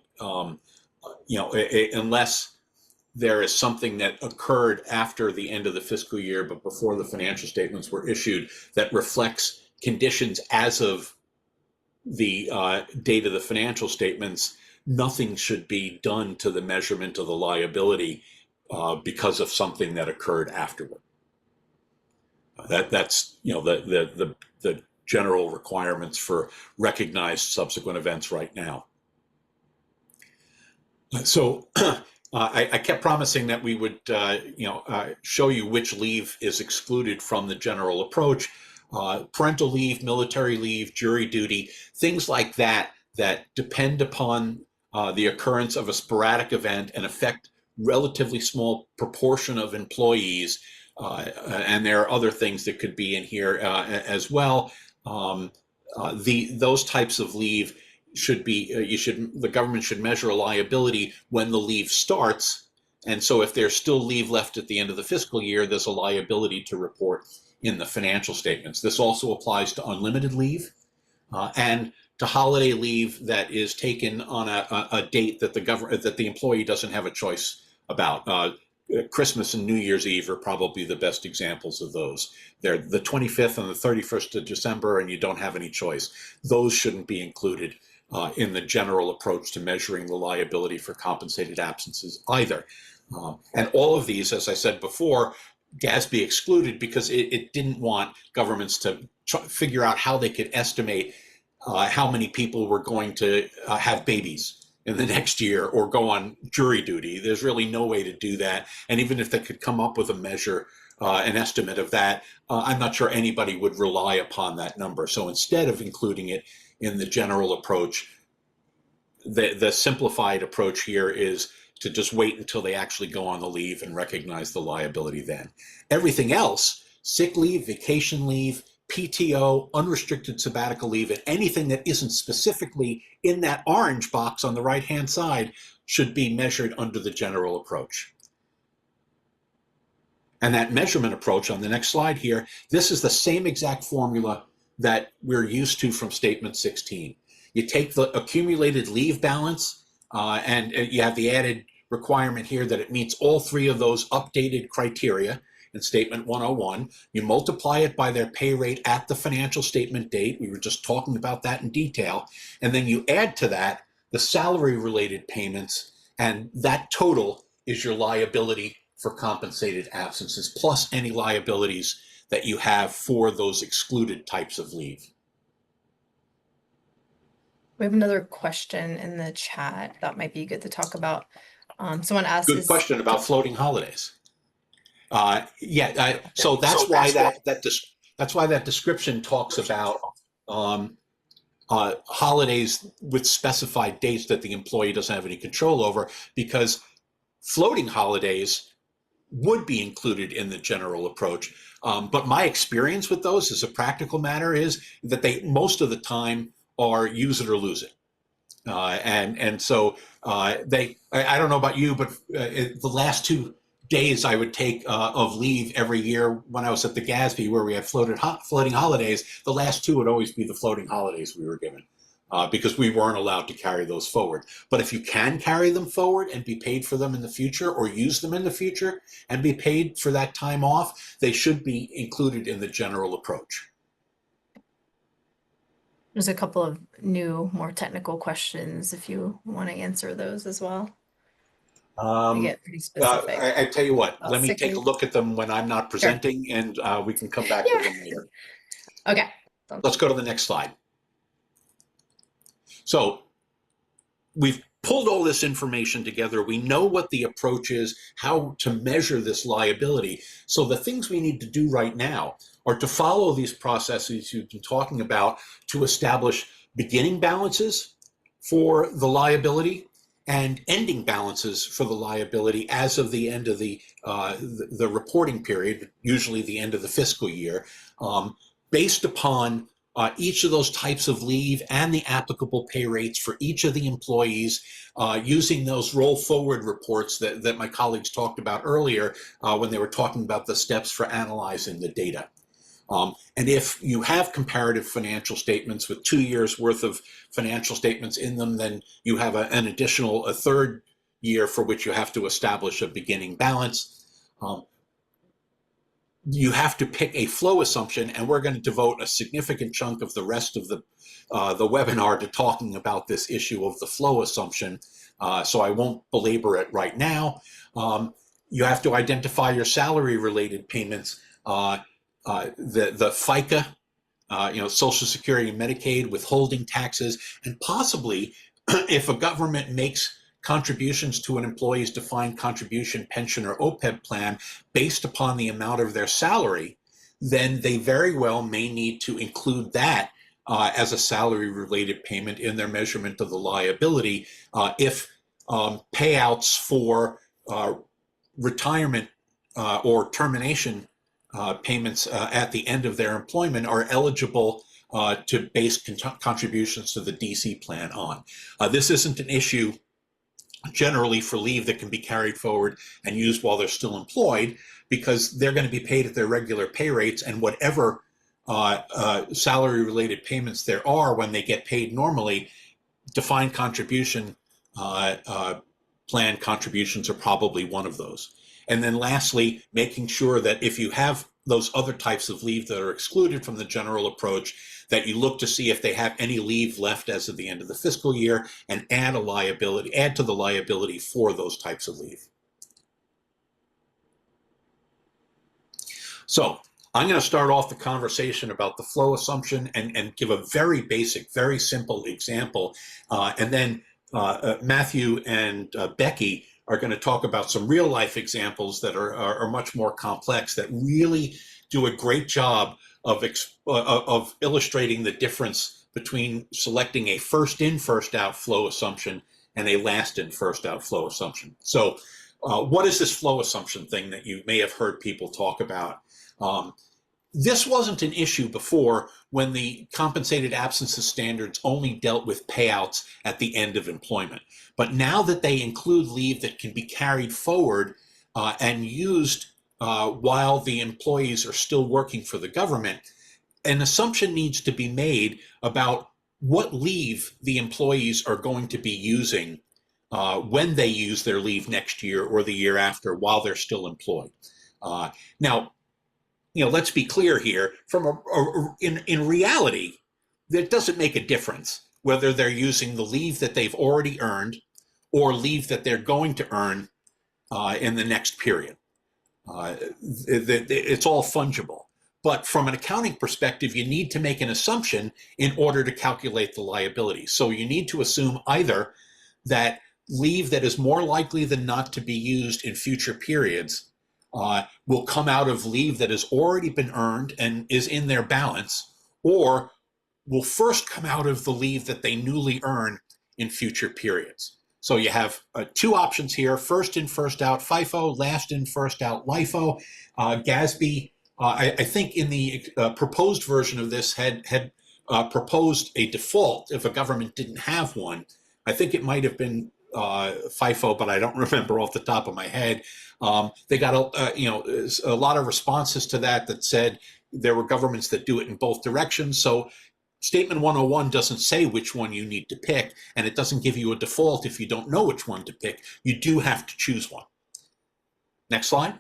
unless there is something that occurred after the end of the fiscal year, but before the financial statements were issued, that reflects conditions as of the date of the financial statements, nothing should be done to the measurement of the liability because of something that occurred afterward. That's the general requirements for recognized subsequent events right now. So I kept promising that we would show you which leave is excluded from the general approach. Parental leave, military leave, jury duty, things like that depend upon the occurrence of a sporadic event and affect relatively small proportion of employees. And there are other things that could be in here as well. Those types of leave should be, the government should measure a liability when the leave starts. And so if there's still leave left at the end of the fiscal year, there's a liability to report in the financial statements. This also applies to unlimited leave and to holiday leave that is taken on a date that the employee doesn't have a choice about. Christmas and New Year's Eve are probably the best examples of those. They're the 25th and the 31st of December, and you don't have any choice. Those shouldn't be included in the general approach to measuring the liability for compensated absences either. And all of these, as I said before, GASB excluded because it didn't want governments to figure out how they could estimate how many people were going to have babies in the next year or go on jury duty. There's really no way to do that. And even if they could come up with a measure, an estimate of that, I'm not sure anybody would rely upon that number. So instead of including it in the general approach, the simplified approach here is to just wait until they actually go on the leave and recognize the liability then. Everything else, sick leave, vacation leave, PTO, unrestricted sabbatical leave, and anything that isn't specifically in that orange box on the right-hand side should be measured under the general approach. And that measurement approach on the next slide here, this is the same exact formula that we're used to from Statement 16. You take the accumulated leave balance and you have the added requirement here that it meets all three of those updated criteria in Statement 101. You multiply it by their pay rate at the financial statement date. We were just talking about that in detail. And then you add to that the salary-related payments, and that total is your liability for compensated absences, plus any liabilities that you have for those excluded types of leave. We have another question in the chat that might be good to talk about. Someone asked, Good question about floating holidays. So that's why that description talks about holidays with specified dates that the employee doesn't have any control over, because floating holidays would be included in the general approach. But my experience with those as a practical matter is that they most of the time are use it or lose it. And so I don't know about you, but the last 2 days I would take of leave every year when I was at the GASB, where we had floating holidays, the last 2 would always be the floating holidays we were given, because we weren't allowed to carry those forward. But if you can carry them forward and be paid for them in the future, or use them in the future and be paid for that time off, they should be included in the general approach. There's a couple of new, more technical questions if you want to answer those as well. They get pretty specific. I tell you what, about let me sick take a leave. look at them when I'm not presenting, and we can come back to Yeah. them later. Okay. Let's go to the next slide. So we've pulled all this information together. We know what the approach is, how to measure this liability. So the things we need to do right now are to follow these processes you've been talking about to establish beginning balances for the liability and ending balances for the liability as of the end of the reporting period, usually the end of the fiscal year, based upon each of those types of leave and the applicable pay rates for each of the employees, using those roll forward reports that my colleagues talked about earlier when they were talking about the steps for analyzing the data. And if you have comparative financial statements with 2 years worth of financial statements in them, then you have an additional third year for which you have to establish a beginning balance. You have to pick a flow assumption, and we're going to devote a significant chunk of the rest of the webinar to talking about this issue of the flow assumption. So I won't belabor it right now. You have to identify your salary related payments, the FICA, Social Security and Medicaid, withholding taxes, and possibly if a government makes contributions to an employee's defined contribution pension or OPEB plan based upon the amount of their salary, then they very well may need to include that as a salary related payment in their measurement of the liability if payouts for retirement or termination payments at the end of their employment are eligible to base contributions to the DC plan on. This isn't an issue generally for leave that can be carried forward and used while they're still employed, because they're going to be paid at their regular pay rates, and whatever salary related payments there are when they get paid normally, defined contribution plan contributions are probably one of those. And then lastly, making sure that if you have those other types of leave that are excluded from the general approach, that you look to see if they have any leave left as of the end of the fiscal year and add to the liability for those types of leave. So I'm going to start off the conversation about the flow assumption and give a very basic, very simple example. And then Matthew and Becky are going to talk about some real life examples that are much more complex, that really do a great job of illustrating the difference between selecting a first in, first out flow assumption and a last in, first out flow assumption. So what is this flow assumption thing that you may have heard people talk about? This wasn't an issue before, when the compensated absences standards only dealt with payouts at the end of employment. But now that they include leave that can be carried forward and used while the employees are still working for the government, an assumption needs to be made about what leave the employees are going to be using when they use their leave next year or the year after while they're still employed. Now, let's be clear here. In reality, it doesn't make a difference whether they're using the leave that they've already earned or leave that they're going to earn in the next period. It's all fungible. But from an accounting perspective, you need to make an assumption in order to calculate the liability. So you need to assume either that leave that is more likely than not to be used in future periods will come out of leave that has already been earned and is in their balance, or will first come out of the leave that they newly earn in future periods. So you have two options here: first in, first out FIFO, last in, first out LIFO. GASB, I think in the proposed version of this had proposed a default if a government didn't have one. I think it might have been FIFO, but I don't remember off the top of my head. They got a lot of responses to that said there were governments that do it in both directions. So Statement 101 doesn't say which one you need to pick, and it doesn't give you a default if you don't know which one to pick. You do have to choose one. Next slide.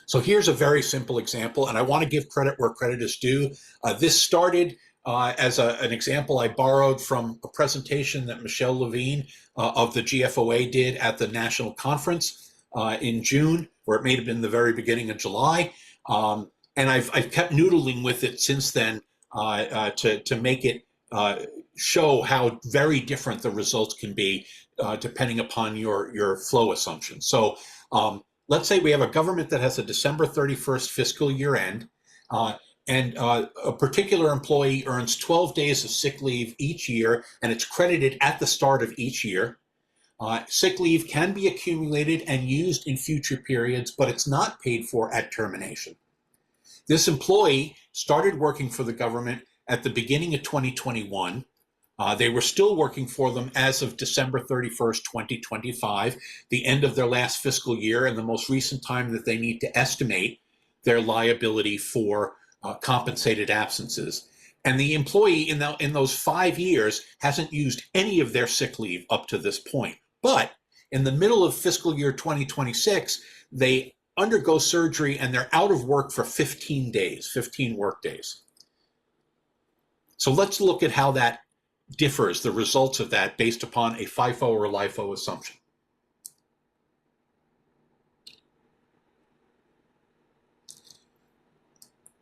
So here's a very simple example, and I want to give credit where credit is due. This started as an example I borrowed from a presentation that Michelle Levine of the GFOA did at the national conference in June, or it may have been the very beginning of July. And I've kept noodling with it since then to make it show how very different the results can be depending upon your flow assumption. So let's say we have a government that has a December 31st fiscal year end, and a particular employee earns 12 days of sick leave each year, and it's credited at the start of each year. Sick leave can be accumulated and used in future periods, but it's not paid for at termination. This employee started working for the government at the beginning of 2021. They were still working for them as of December 31st, 2025, the end of their last fiscal year and the most recent time that they need to estimate their liability for compensated absences. And the employee in those 5 years hasn't used any of their sick leave up to this point. But in the middle of fiscal year 2026, they undergo surgery and they're out of work for 15 days, 15 work days. So let's look at how that differs, the results of that based upon a FIFO or LIFO assumption.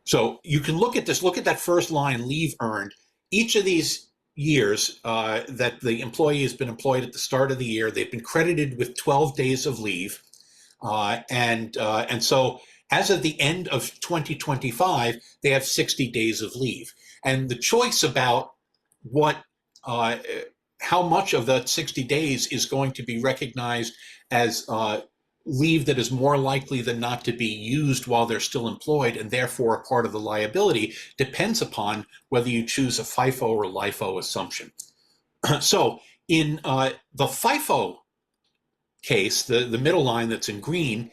So you can look at this, look at that first line, leave earned. Each of these years that the employee has been employed at the start of the year, they've been credited with 12 days of leave. And so as of the end of 2025, they have 60 days of leave. And the choice about how much of that 60 days is going to be recognized as leave that is more likely than not to be used while they're still employed and therefore a part of the liability depends upon whether you choose a FIFO or LIFO assumption. So in the FIFO case, the middle line that's in green,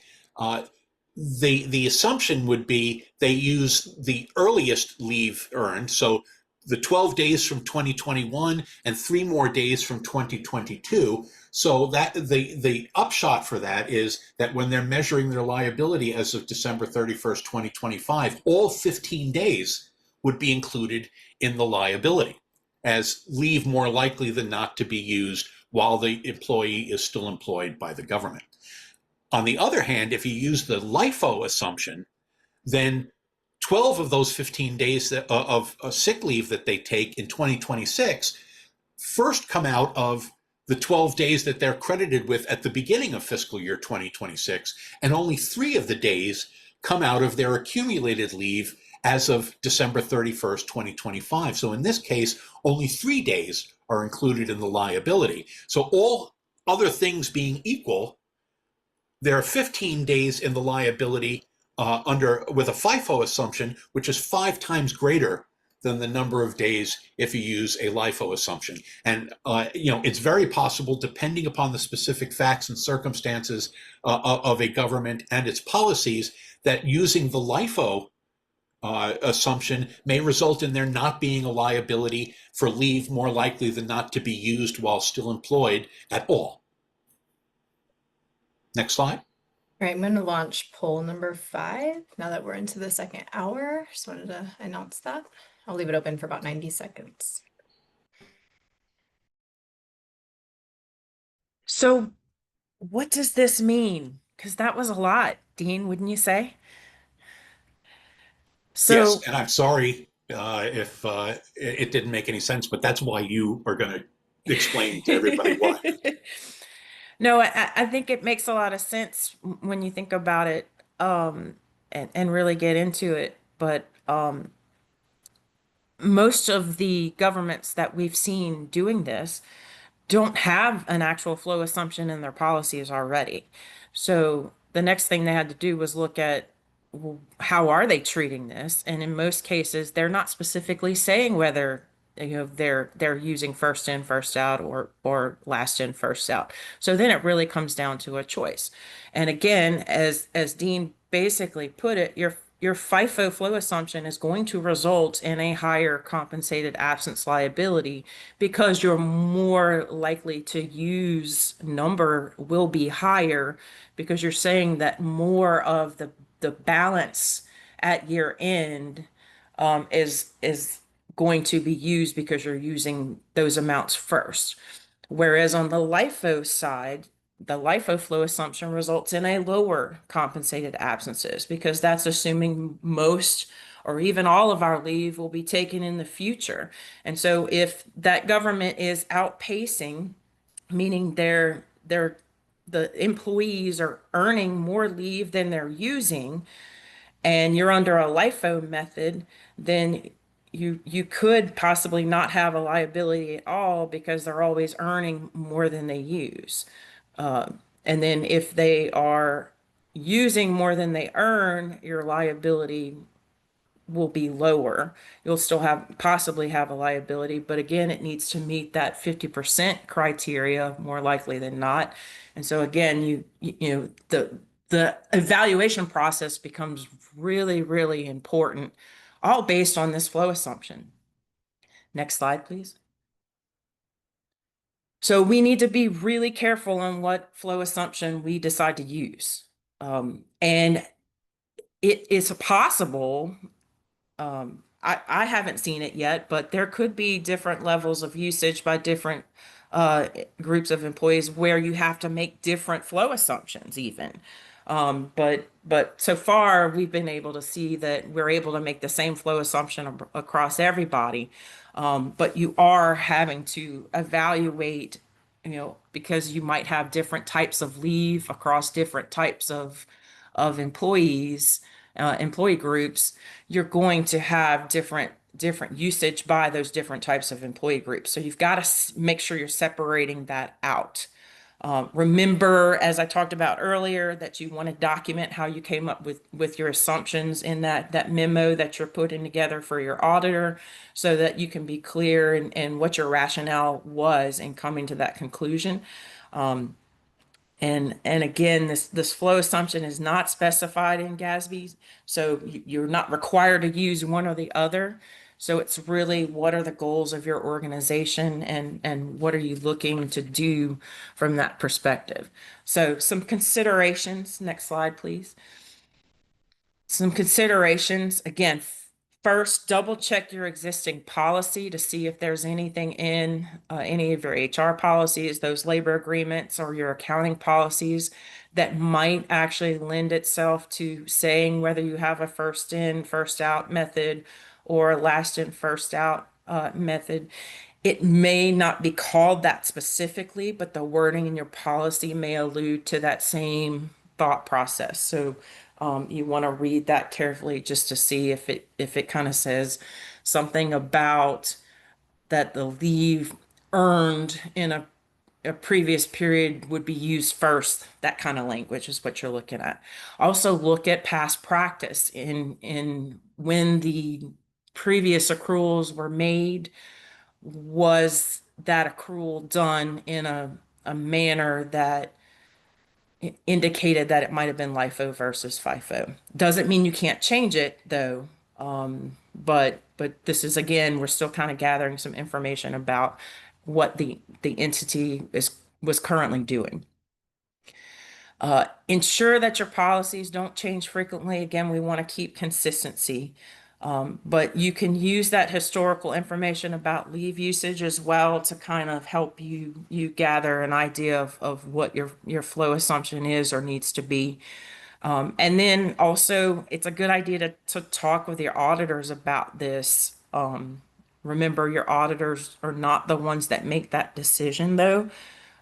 the assumption would be they use the earliest leave earned, so the 12 days from 2021 and 3 more days from 2022. So that the upshot for that is that when they're measuring their liability as of December 31st, 2025, all 15 days would be included in the liability as leave more likely than not to be used while the employee is still employed by the government. On the other hand, if you use the LIFO assumption, then 12 of those 15 days of sick leave that they take in 2026 first come out of the 12 days that they're credited with at the beginning of fiscal year 2026, and only 3 of the days come out of their accumulated leave as of December 31st, 2025. So in this case, only 3 days are included in the liability. So all other things being equal, there are 15 days in the liability with a FIFO assumption, which is 5 times greater than the number of days if you use a LIFO assumption. And it's very possible, depending upon the specific facts and circumstances of a government and its policies, that using the LIFO assumption may result in there not being a liability for leave more likely than not to be used while still employed at all. Next slide. All right, I'm going to launch poll number 5 now that we're into the second hour. Just wanted to announce that. I'll leave it open for about 90 seconds. So what does this mean? Because that was a lot, Dean, wouldn't you say? So yes, and I'm sorry if it didn't make any sense, but that's why you are going to explain to everybody why. no, I think it makes a lot of sense when you think about it and really get into it. But most of the governments that we've seen doing this don't have an actual flow assumption in their policies already. So the next thing they had to do was look at, well, how are they treating this? And in most cases, they're not specifically saying whether they're using first in, first out, or last in, first out. So then it really comes down to a choice. And again, as Dean basically put it, your FIFO flow assumption is going to result in a higher compensated absence liability because you're more likely to use number will be higher because you're saying that more of the balance at year end is going to be used because you're using those amounts first. Whereas on the LIFO side, the LIFO flow assumption results in a lower compensated absences because that's assuming most or even all of our leave will be taken in the future. And so if that government is outpacing, meaning the employees are earning more leave than they're using, and you're under a LIFO method, then you could possibly not have a liability at all because they're always earning more than they use. And then if they are using more than they earn, your liability will be lower. You'll still possibly have a liability, but again, it needs to meet that 50% criteria more likely than not. And so again, the evaluation process becomes really, really important, all based on this flow assumption. Next slide, please. So we need to be really careful on what flow assumption we decide to use. And it is possible, I haven't seen it yet, but there could be different levels of usage by different groups of employees where you have to make different flow assumptions even. But so far we've been able to see that we're able to make the same flow assumption across everybody. But you are having to evaluate, because you might have different types of leave across different types of employees, employee groups, you're going to have different usage by those different types of employee groups. So you've got to make sure you're separating that out. Remember, as I talked about earlier, that you want to document how you came up with your assumptions in that memo that you're putting together for your auditor so that you can be clear in what your rationale was in coming to that conclusion. And again, this flow assumption is not specified in GASB, so you're not required to use one or the other. So it's really, what are the goals of your organization and what are you looking to do from that perspective? So some considerations. Next slide, please. Some considerations. Again, first, double check your existing policy to see if there's anything in any of your HR policies, those labor agreements, or your accounting policies that might actually lend itself to saying whether you have a first in, first out method or last in, first out method. It may not be called that specifically, but the wording in your policy may allude to that same thought process. So you want to read that carefully just to see if it kind of says something about that the leave earned in a previous period would be used first. That kind of language is what you're looking at. Also look at past practice in when the previous accruals were made. Was that accrual done in a manner that indicated that it might have been LIFO versus FIFO? Doesn't mean you can't change it though. But this is, again, we're still kind of gathering some information about what the entity was currently doing. Ensure that your policies don't change frequently. Again, we want to keep consistency. But you can use that historical information about leave usage as well to kind of help you gather an idea of what your flow assumption is or needs to be. And then also, it's a good idea to talk with your auditors about this. Remember, your auditors are not the ones that make that decision, though.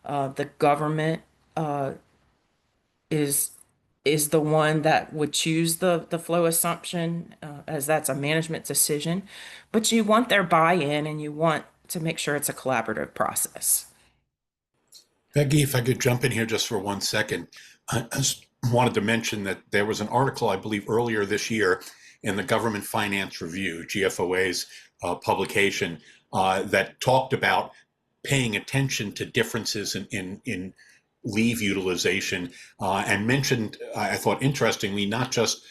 The government is the one that would choose the flow assumption, as that's a management decision. But you want their buy-in and you want to make sure it's a collaborative process. Peggy, if I could jump in here just for 1 second, I just wanted to mention that there was an article, I believe, earlier this year in the Government Finance Review, GFOA's publication, that talked about paying attention to differences in leave utilization and mentioned, I thought interestingly, not just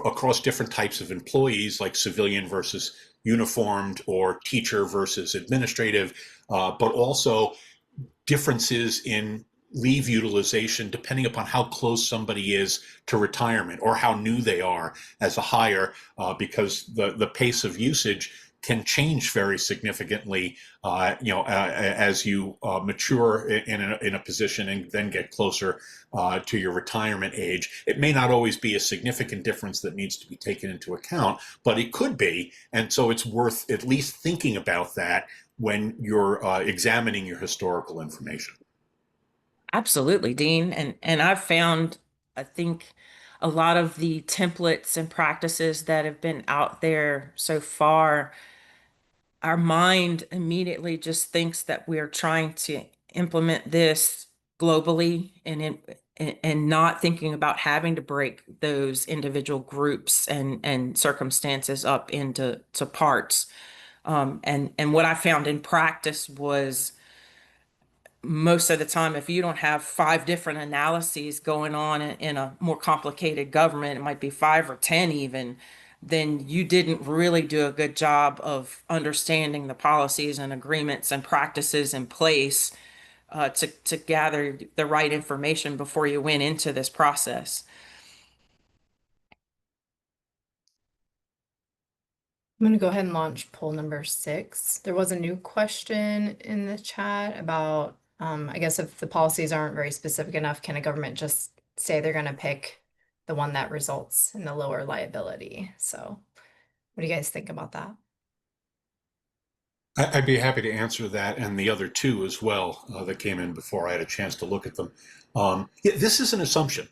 across different types of employees like civilian versus uniformed or teacher versus administrative, but also differences in leave utilization depending upon how close somebody is to retirement or how new they are as a hire, because the pace of usage can change very significantly, as you mature in a position and then get closer to your retirement age. It may not always be a significant difference that needs to be taken into account, but it could be, and so it's worth at least thinking about that when you're examining your historical information. Absolutely, Dean. And I've found, I think, a lot of the templates and practices that have been out there so far, our mind immediately just thinks that we're trying to implement this globally and not thinking about having to break those individual groups and circumstances up into parts. And what I found in practice was most of the time, if you don't have 5 different analyses going on in a more complicated government, it might be 5 or 10 even, then you didn't really do a good job of understanding the policies and agreements and practices in place to gather the right information before you went into this process. I'm going to go ahead and launch poll number 6. There was a new question in the chat about, I guess if the policies aren't very specific enough, can a government just say they're going to pick the one that results in the lower liability? So what do you guys think about that? I'd be happy to answer that and the other two as well that came in before I had a chance to look at them. Yeah, this is an assumption.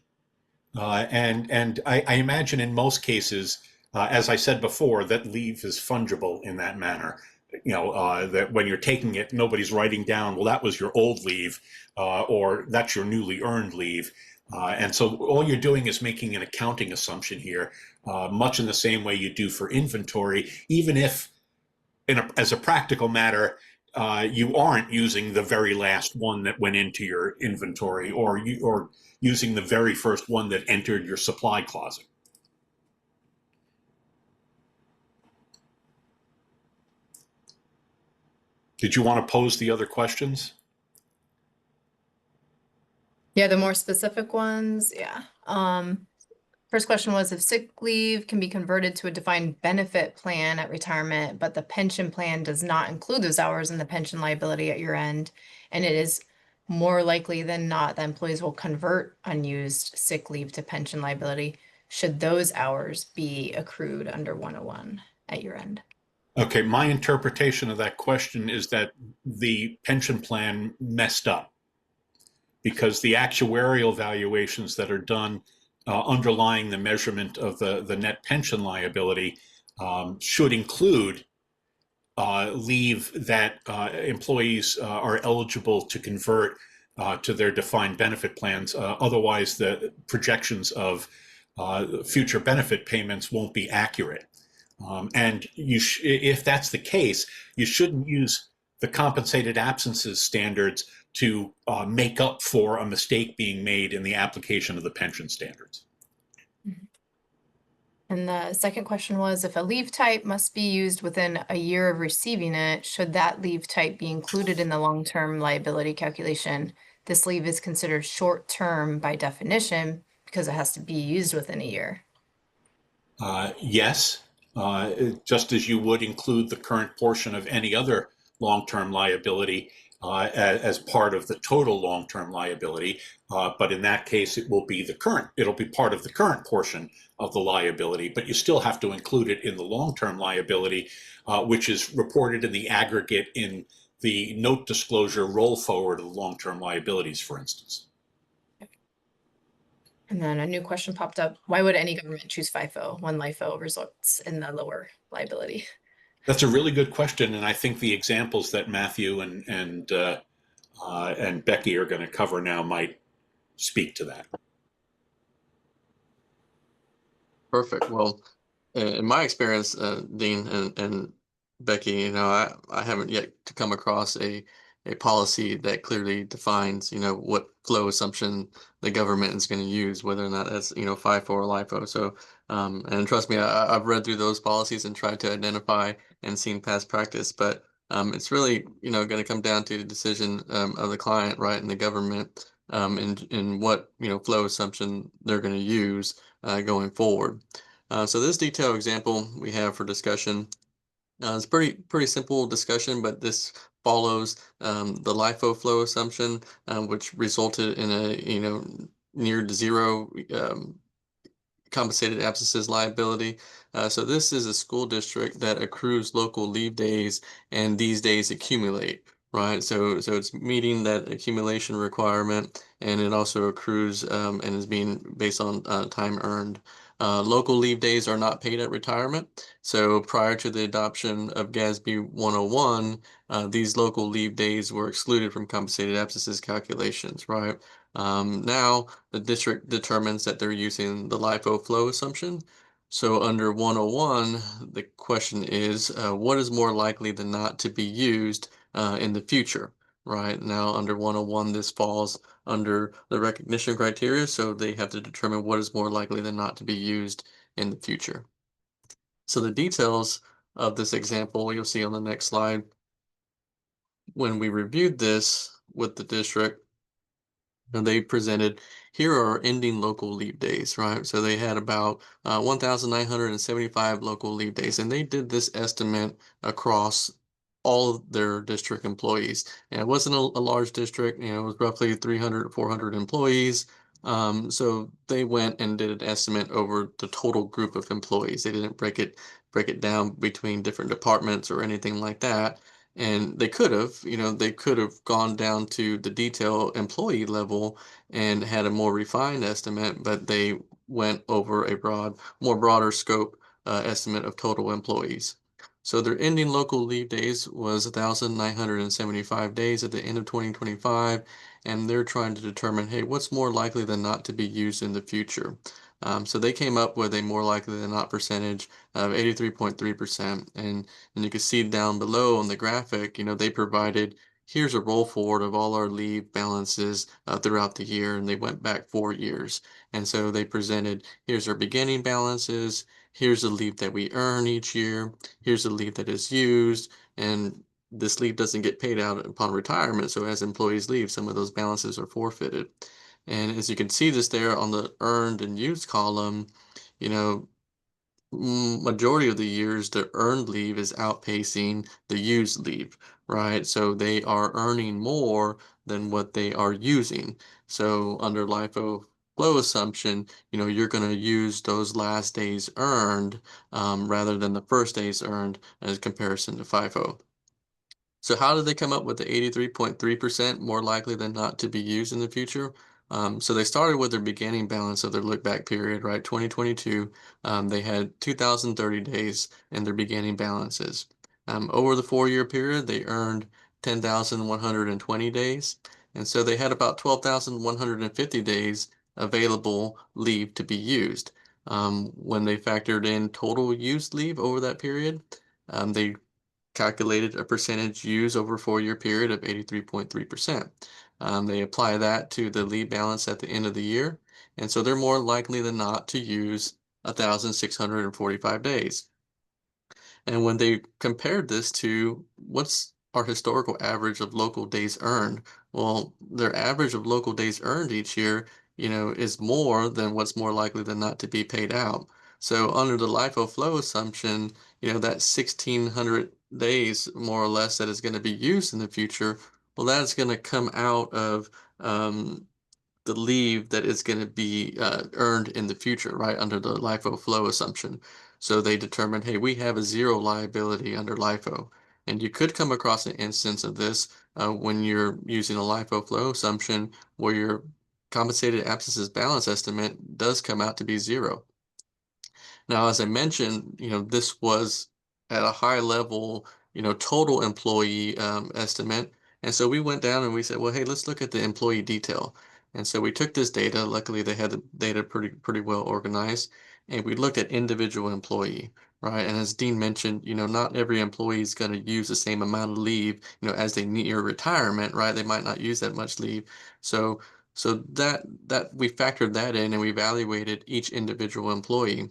And I imagine in most cases, as I said before, that leave is fungible in that manner. That when you're taking it, nobody's writing down, well, that was your old leave, or that's your newly earned leave. And so all you're doing is making an accounting assumption here, much in the same way you do for inventory, even if, as a practical matter, you aren't using the very last one that went into your inventory, or using the very first one that entered your supply closet. Did you want to pose the other questions? Yeah, the more specific ones. Yeah. First question was if sick leave can be converted to a defined benefit plan at retirement, but the pension plan does not include those hours in the pension liability at year end, and it is more likely than not that employees will convert unused sick leave to pension liability, should those hours be accrued under 101 at year end? Okay, my interpretation of that question is that the pension plan messed up because the actuarial valuations that are done underlying the measurement of the net pension liability should include leave that employees are eligible to convert to their defined benefit plans. Otherwise, the projections of future benefit payments won't be accurate. And if that's the case, you shouldn't use the compensated absences standards to make up for a mistake being made in the application of the pension standards. And the second question was if a leave type must be used within a year of receiving it, should that leave type be included in the long-term liability calculation? This leave is considered short-term by definition because it has to be used within a year. Yes, just as you would include the current portion of any other long-term liability as part of the total long-term liability, but in that case, it'll be part of the current portion of the liability, but you still have to include it in the long-term liability, which is reported in the aggregate in the note disclosure roll forward of the long-term liabilities, for instance. And then a new question popped up. Why would any government choose FIFO when LIFO results in the lower liability? That's a really good question, and I think the examples that Matthew and and Becky are going to cover now might speak to that. Perfect. Well, in my experience, Dean and Becky, you know, I haven't yet to come across a policy that clearly defines, you know, what flow assumption the government is going to use, whether or not that's, you know, FIFO or LIFO. So, and trust me, I've read through those policies and tried to identify and seen past practice, but it's really, you know, going to come down to the decision of the client, right, and the government in what, you know, flow assumption they're going to use going forward. So this detailed example we have for discussion it's pretty simple discussion, but this follows the LIFO flow assumption, which resulted in a near to zero compensated absences liability. So this is a school district that accrues local leave days, and these days accumulate, right? So it's meeting that accumulation requirement, and it also accrues and is being based on time earned. Local leave days are not paid at retirement. So prior to the adoption of GASB 101, these local leave days were excluded from compensated absences calculations, right? Now the district determines that they're using the LIFO flow assumption. So under 101, the question is, what is more likely than not to be used in the future? Right now, under 101, this falls under the recognition criteria, so they have to determine what is more likely than not to be used in the future. So the details of this example you'll see on the next slide. When we reviewed this with the district, and they presented, here are ending local leave days, right? So they had about 1,975 local leave days, and they did this estimate across all of their district employees. And it wasn't a large district, you know, it was roughly 300, 400 employees. So they went and did an estimate over the total group of employees. They didn't break it down between different departments or anything like that. And they could have, you know, they could have gone down to the detail employee level and had a more refined estimate, but they went over a more broader scope estimate of total employees. So their ending local leave days was 1,975 days at the end of 2025, and they're trying to determine, hey, what's more likely than not to be used in the future? So they came up with a more likely than not percentage of 83.3%. And you can see down below on the graphic, you know, they provided, here's a roll forward of all our leave balances throughout the year, and they went back 4 years. And so they presented, here's our beginning balances, here's the leave that we earn each year, here's the leave that is used, and this leave doesn't get paid out upon retirement. So as employees leave, some of those balances are forfeited. And as you can see this there on the earned and used column, you know, majority of the years the earned leave is outpacing the used leave, right? So they are earning more than what they are using. So under LIFO flow assumption, you know, you're going to use those last days earned rather than the first days earned as comparison to FIFO. So how did they come up with the 83.3% more likely than not to be used in the future? So they started with their beginning balance of their look back period, right? 2022, they had 2,030 days in their beginning balances. Over the 4-year period, they earned 10,120 days. And so they had about 12,150 days available leave to be used. When they factored in total used leave over that period, they calculated a percentage used over a 4-year period of 83.3%. They apply that to the leave balance at the end of the year, and so they're more likely than not to use 1,645 days. And when they compared this to what's our historical average of local days earned, well, their average of local days earned each year, you know, is more than what's more likely than not to be paid out. So under the LIFO flow assumption, you know, that 1,600 days more or less that is going to be used in the future, well, that's going to come out of the leave that is going to be earned in the future, right, under the LIFO flow assumption. So they determined, hey, we have a zero liability under LIFO. And you could come across an instance of this when you're using a LIFO flow assumption where your compensated absences balance estimate does come out to be zero. Now, as I mentioned, you know, this was at a high level, you know, total employee estimate. And so we went down and we said, well, hey, let's look at the employee detail. And so we took this data. Luckily, they had the data pretty well organized, and we looked at individual employee, right? And as Dean mentioned, not every employee is going to use the same amount of leave, as they near retirement, right? They might not use that much leave. So that we factored that in, and we evaluated each individual employee.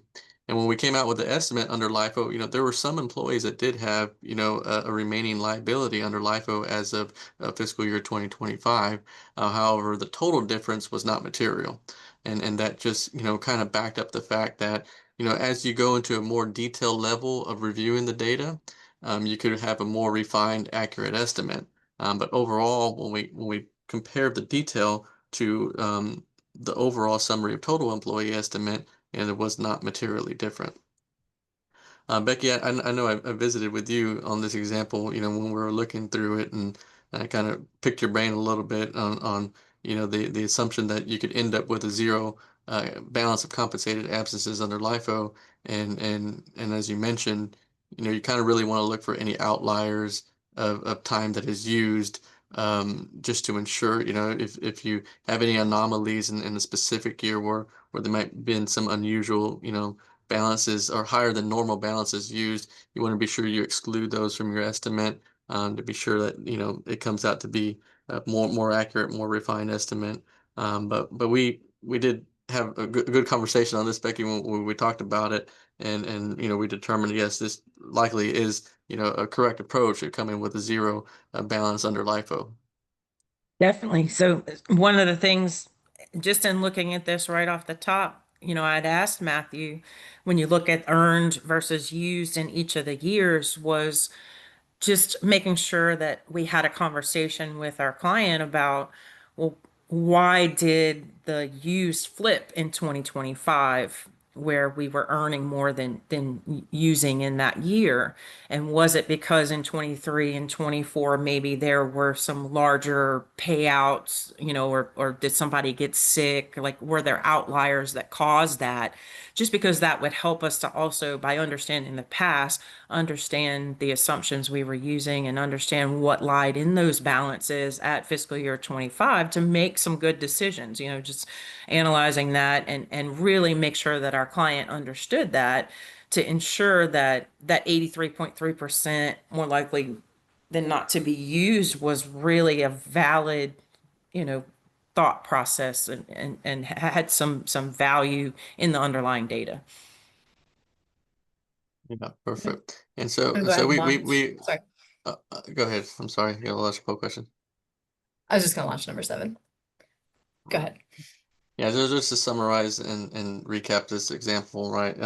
And when we came out with the estimate under LIFO, there were some employees that did have, a remaining liability under LIFO as of fiscal year 2025. However, the total difference was not material. And that just, kind of backed up the fact that, as you go into a more detailed level of reviewing the data, you could have a more refined, accurate estimate. But overall, when we compared the detail to the overall summary of total employee estimate, and it was not materially different. Becky, I know I visited with you on this example, when we were looking through it, and I kind of picked your brain a little bit on the assumption that you could end up with a zero balance of compensated absences under LIFO, and as you mentioned, you kind of really want to look for any outliers of time that is used, just to ensure, if you have any anomalies in the specific year where there might have been some unusual, balances or higher than normal balances used, you want to be sure you exclude those from your estimate, to be sure that it comes out to be a more accurate, more refined estimate. But we did have a good conversation on this, Becky, when we talked about it, and we determined, yes, this likely is a correct approach of coming with a zero balance under LIFO. Definitely. So one of the things, just in looking at this right off the top, I'd asked Matthew, when you look at earned versus used in each of the years, was just making sure that we had a conversation with our client about, well, why did the used flip in 2025, where we were earning more than using in that year? And was it because in 23 and 24 maybe there were some larger payouts, or did somebody get sick? Like, were there outliers that caused that? Just because that would help us to also, by understanding the past, understand the assumptions we were using and understand what lied in those balances at fiscal year 25 to make some good decisions, just analyzing that and really make sure that our client understood that, to ensure that that 83.3% more likely than not to be used was really a valid, thought process, and had some value in the underlying data. Yeah, perfect. And so I'm glad we Sorry, go ahead. I'm sorry, you got a logical question. I was just gonna launch number 7. Go ahead. Yeah, just to summarize and recap this example, right?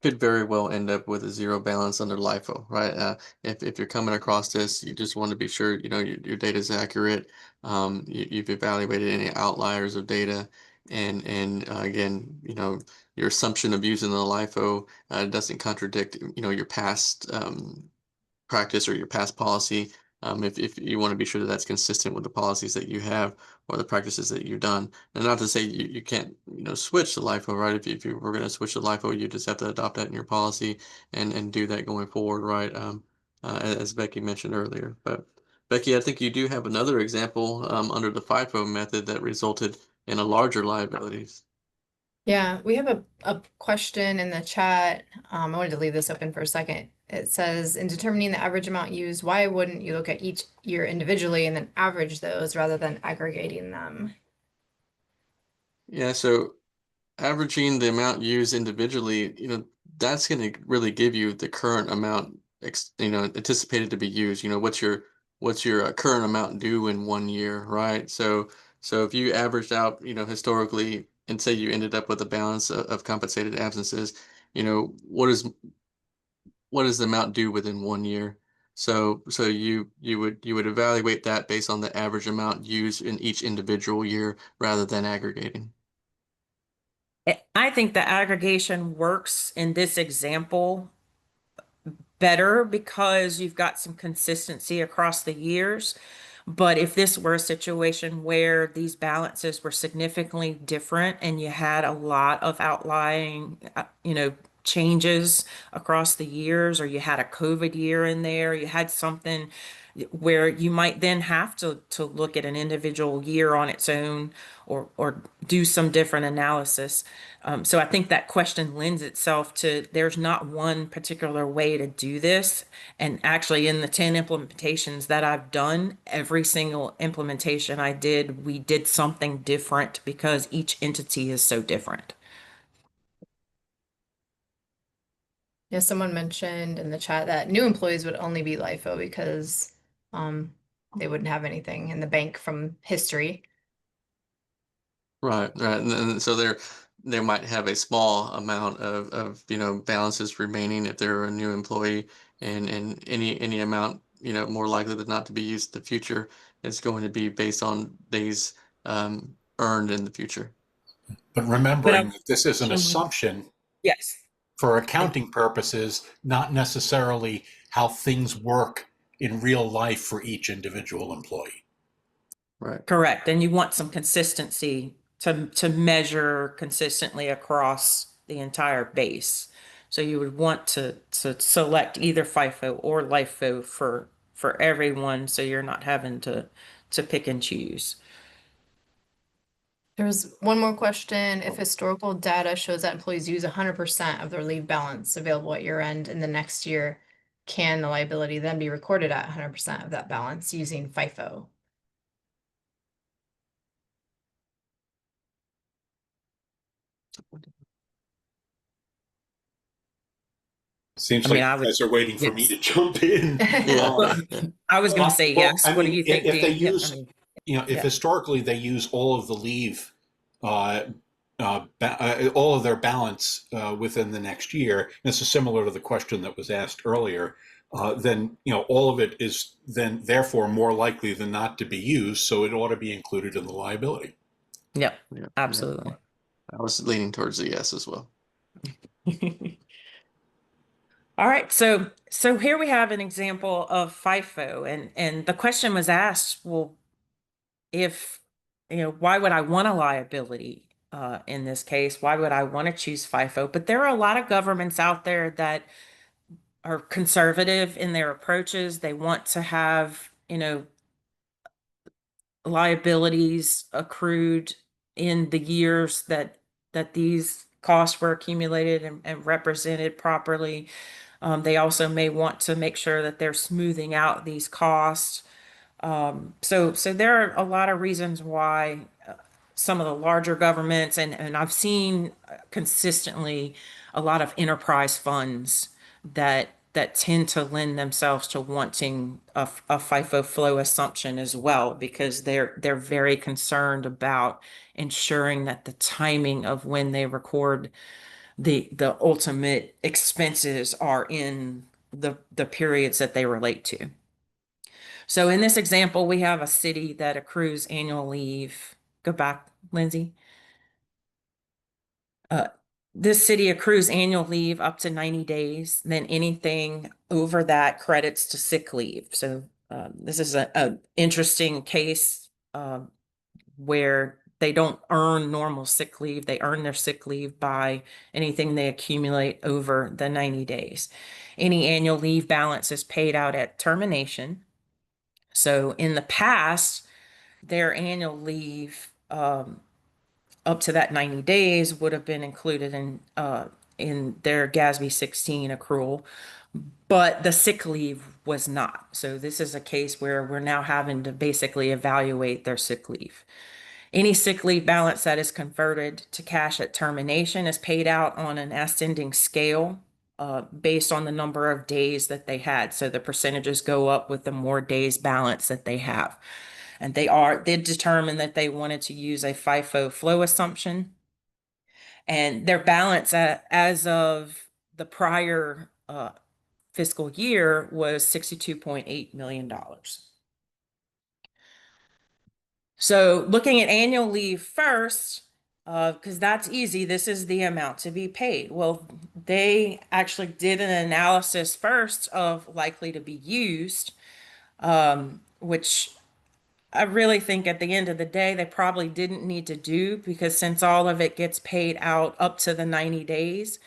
Could very well end up with a zero balance under LIFO, right? If you're coming across this, you just want to be sure your data is accurate. You've evaluated any outliers of data, and again, your assumption of using the LIFO doesn't contradict your past practice or your past policy. If you want to be sure that that's consistent with the policies that you have or the practices that you've done. And not to say you can't, switch to LIFO, right? If you were going to switch to LIFO, you just have to adopt that in your policy and do that going forward, right? As Becky mentioned earlier. But Becky, I think you do have another example under the FIFO method that resulted in a larger liabilities. Yeah, we have a question in the chat. I wanted to leave this open for a second. It says, in determining the average amount used, why wouldn't you look at each year individually and then average those rather than aggregating them? Yeah, so averaging the amount used individually, that's going to really give you the current amount, anticipated to be used. What's your current amount due in 1 year, right? So if you averaged out, historically, and say you ended up with a balance of compensated absences, what is the amount due within 1 year? So you would evaluate that based on the average amount used in each individual year rather than aggregating. I think the aggregation works in this example better because you've got some consistency across the years. But if this were a situation where these balances were significantly different and you had a lot of outlying, changes across the years, or you had a COVID year in there, you had something, where you might then have to look at an individual year on its own, or do some different analysis. So I think that question lends itself to, there's not one particular way to do this. And actually, in the 10 implementations that I've done, every single implementation I did, we did something different because each entity is so different. Yeah, someone mentioned in the chat that new employees would only be LIFO because they wouldn't have anything in the bank from history. Right, right. And so they might have a small amount of balances remaining if they're a new employee, and any amount more likely than not to be used in the future is going to be based on days earned in the future. But remembering that this is an Mhm. assumption Yes. for accounting purposes, not necessarily how things work in real life for each individual employee. Right. Correct. And you want some consistency to measure consistently across the entire base. So you would want to select either FIFO or LIFO for everyone, so you're not having to pick and choose. There's one more question. If historical data shows that employees use 100% of their leave balance available at year end in the next year, can the liability then be recorded at 100% of that balance using FIFO? Seems I mean, like I you would, guys are waiting for me yes. to jump in. Yeah. Yeah. I was going to say Well, yes. I What do mean, you think, if they Dan? Yeah, I use, mean, if yeah. historically they use all of the leave, all of their balance within the next year, and this is similar to the question that was asked earlier, then all of it is then therefore more likely than not to be used, so it ought to be included in the liability. Yep, Yeah. absolutely. I was leaning towards the yes as well. All right, so here we have an example of FIFO, and the question was asked, well, if why would I want a liability in this case? Why would I want to choose FIFO? But there are a lot of governments out there that are conservative in their approaches. They want to have liabilities accrued in the years that these costs were accumulated and represented properly. They also may want to make sure that they're smoothing out these costs. So there are a lot of reasons why some of the larger governments, and I've seen consistently a lot of enterprise funds that tend to lend themselves to wanting a FIFO flow assumption as well, because they're very concerned about ensuring that the timing of when they record the ultimate expenses are in the periods that they relate to. So in this example, we have a city that accrues annual leave. Go back, Lindsay. This city accrues annual leave up to 90 days. Then anything over that credits to sick leave. So this is a interesting case where they don't earn normal sick leave. They earn their sick leave by anything they accumulate over the 90 days. Any annual leave balance is paid out at termination. So in the past, their annual leave up to that 90 days would have been included in their GASB 16 accrual, but the sick leave was not. So this is a case where we're now having to basically evaluate their sick leave. Any sick leave balance that is converted to cash at termination is paid out on an ascending scale based on the number of days that they had. So the percentages go up with the more days balance that they have. And they determined that they wanted to use a FIFO flow assumption. And their balance as of the prior fiscal year was $62.8 million. So looking at annual leave first, because that's easy, this is the amount to be paid. Well, they actually did an analysis first of likely to be used, which I really think at the end of the day, they probably didn't need to do, because since all of it gets paid out up to the 90 days,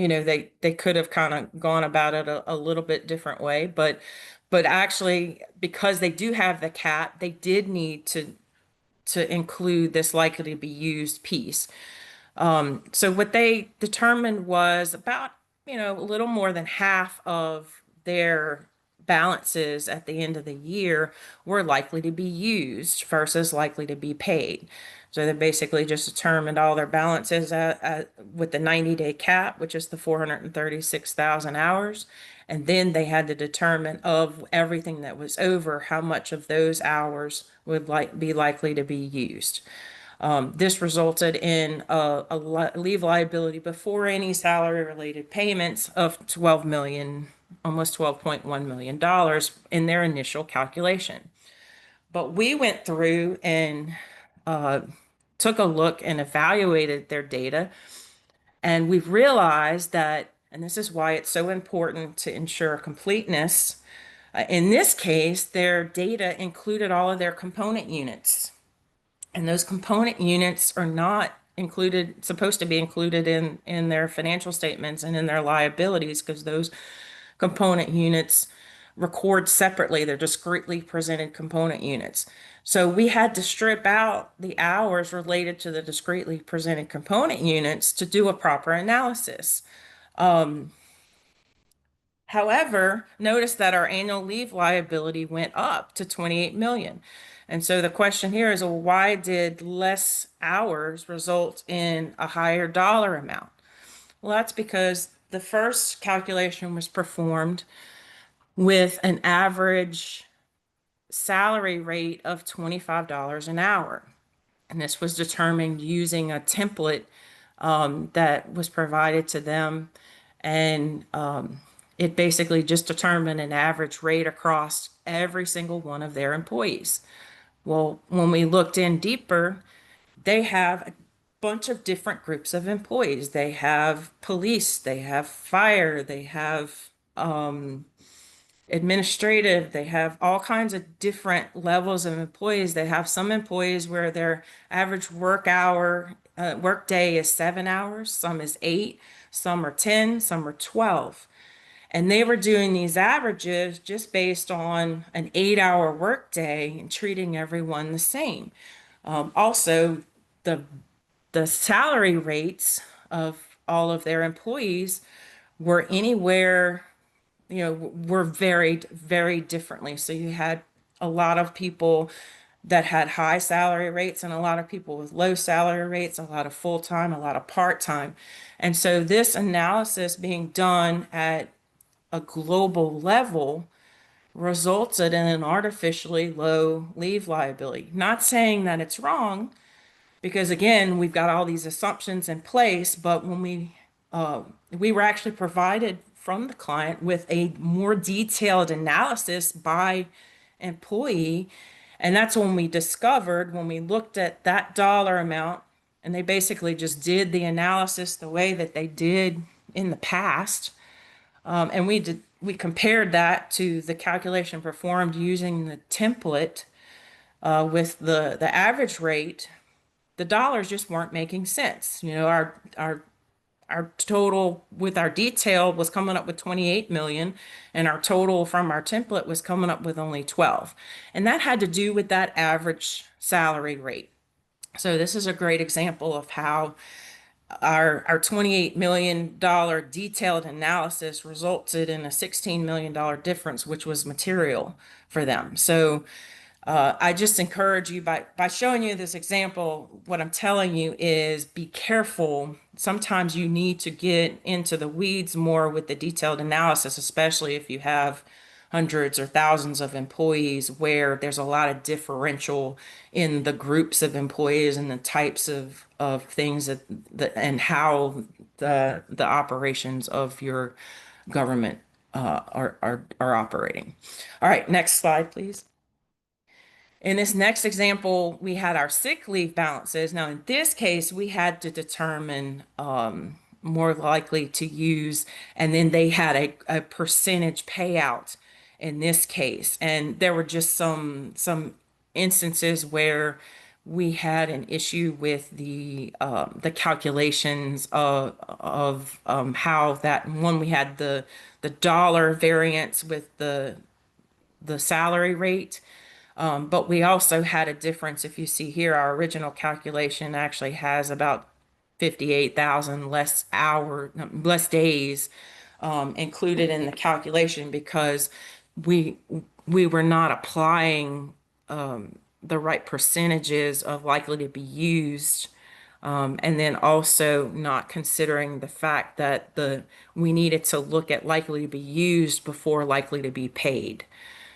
they could have kind of gone about it a little bit different way, but actually, because they do have the cap, they did need to include this likely to be used piece. So what they determined was about, a little more than half of their balances at the end of the year were likely to be used versus likely to be paid. So they basically just determined all their balances with the 90-day cap, which is the 436,000 hours. And then they had to determine of everything that was over, how much of those hours would be likely to be used. This resulted in a leave liability before any salary related payments of 12 million, almost $12.1 million in their initial calculation. But we went through and took a look and evaluated their data, and we've realized that, and this is why it's so important to ensure completeness. In this case, their data included all of their component units. And those component units are not supposed to be included in their financial statements and in their liabilities, because those component units record separately. They're discretely presented component units. So we had to strip out the hours related to the discretely presented component units to do a proper analysis. However, notice that our annual leave liability went up to 28 million. And so the question here is, well, why did less hours result in a higher dollar amount? Well, that's because the first calculation was performed with an average salary rate of $25 an hour. And this was determined using a template that was provided to them. And it basically just determined an average rate across every single one of their employees. Well, when we looked in deeper, they have a bunch of different groups of employees. They have police, they have fire, they have administrative, they have all kinds of different levels of employees. They have some employees where their average work day is 7 hours, some is 8, some are 10, some are 12. And they were doing these averages just based on an 8-hour workday and treating everyone the same. Also, the salary rates of all of their employees were anywhere, were varied very differently. So you had a lot of people that had high salary rates and a lot of people with low salary rates, a lot of full-time, a lot of part-time. And so this analysis being done at a global level resulted in an artificially low leave liability. Not saying that it's wrong, because again, we've got all these assumptions in place, but when we were actually provided from the client with a more detailed analysis by employee, and that's when we discovered, when we looked at that dollar amount, and they basically just did the analysis the way that they did in the past. And we compared that to the calculation performed using the template with the average rate. The dollars just weren't making sense. Our total with our detail was coming up with 28 million, and our total from our template was coming up with only 12. And that had to do with that average salary rate. So this is a great example of how our $28 million detailed analysis resulted in a $16 million difference, which was material for them. So I just encourage you, by showing you this example, what I'm telling you is be careful. Sometimes you need to get into the weeds more with the detailed analysis, especially if you have hundreds or thousands of employees where there's a lot of differential in the groups of employees and the types of things that and how the operations of your government are operating. All right, next slide, please. In this next example, we had our sick leave balances. Now, in this case, we had to determine more likely to use, and then they had a percentage payout in this case. And there were just some instances where we had an issue with the calculations of how that one, we had the dollar variance with the salary rate. But we also had a difference. If you see here, our original calculation actually has about 58,000 less days included in the calculation because we we were not applying the right percentages of likely to be used. And then also not considering the fact that we needed to look at likely to be used before likely to be paid.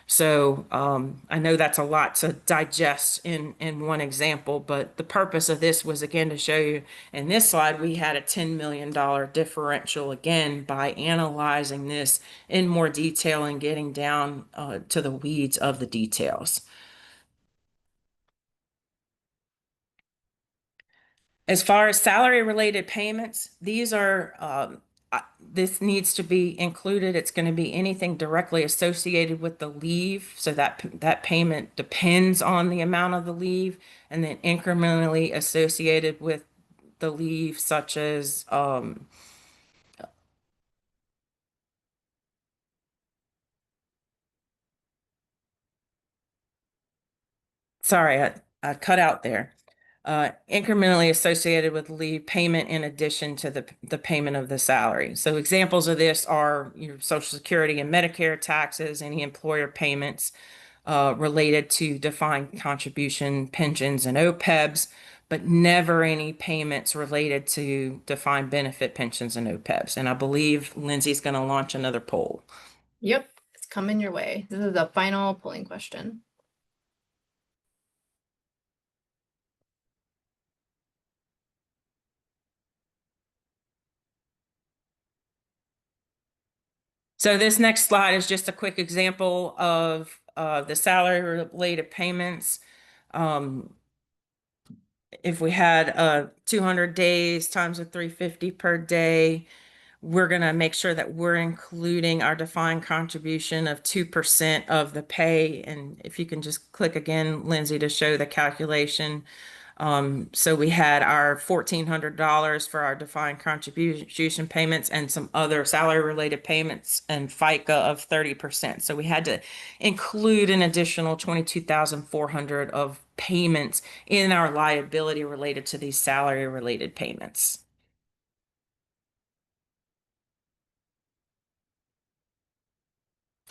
So I know that's a lot to digest in one example, but the purpose of this was again to show you in this slide we had a $10 million differential again by analyzing this in more detail and getting down to the weeds of the details. As far as salary related payments, these are this needs to be included. It's going to be anything directly associated with the leave, so that payment depends on the amount of the leave, and then incrementally associated with the leave, such as sorry, I cut out there. Incrementally associated with leave payment in addition to the payment of the salary. So examples of this are your Social Security and Medicare taxes, any employer payments related to defined contribution pensions and OPEBs, but never any payments related to defined benefit pensions and OPEBs. And I believe Lindsay's going to launch another poll. Yep, it's coming your way. This is the final polling question. So this next slide is just a quick example of the salary related payments. If we had 200 days times a 350 per day, we're going to make sure that we're including our defined contribution of 2% of the pay. And if you can just click again, Lindsay, to show the calculation. So we had our $1,400 for our defined contribution payments and some other salary related payments and FICA of 30%. So we had to include an additional 22,400 of payments in our liability related to these salary related payments.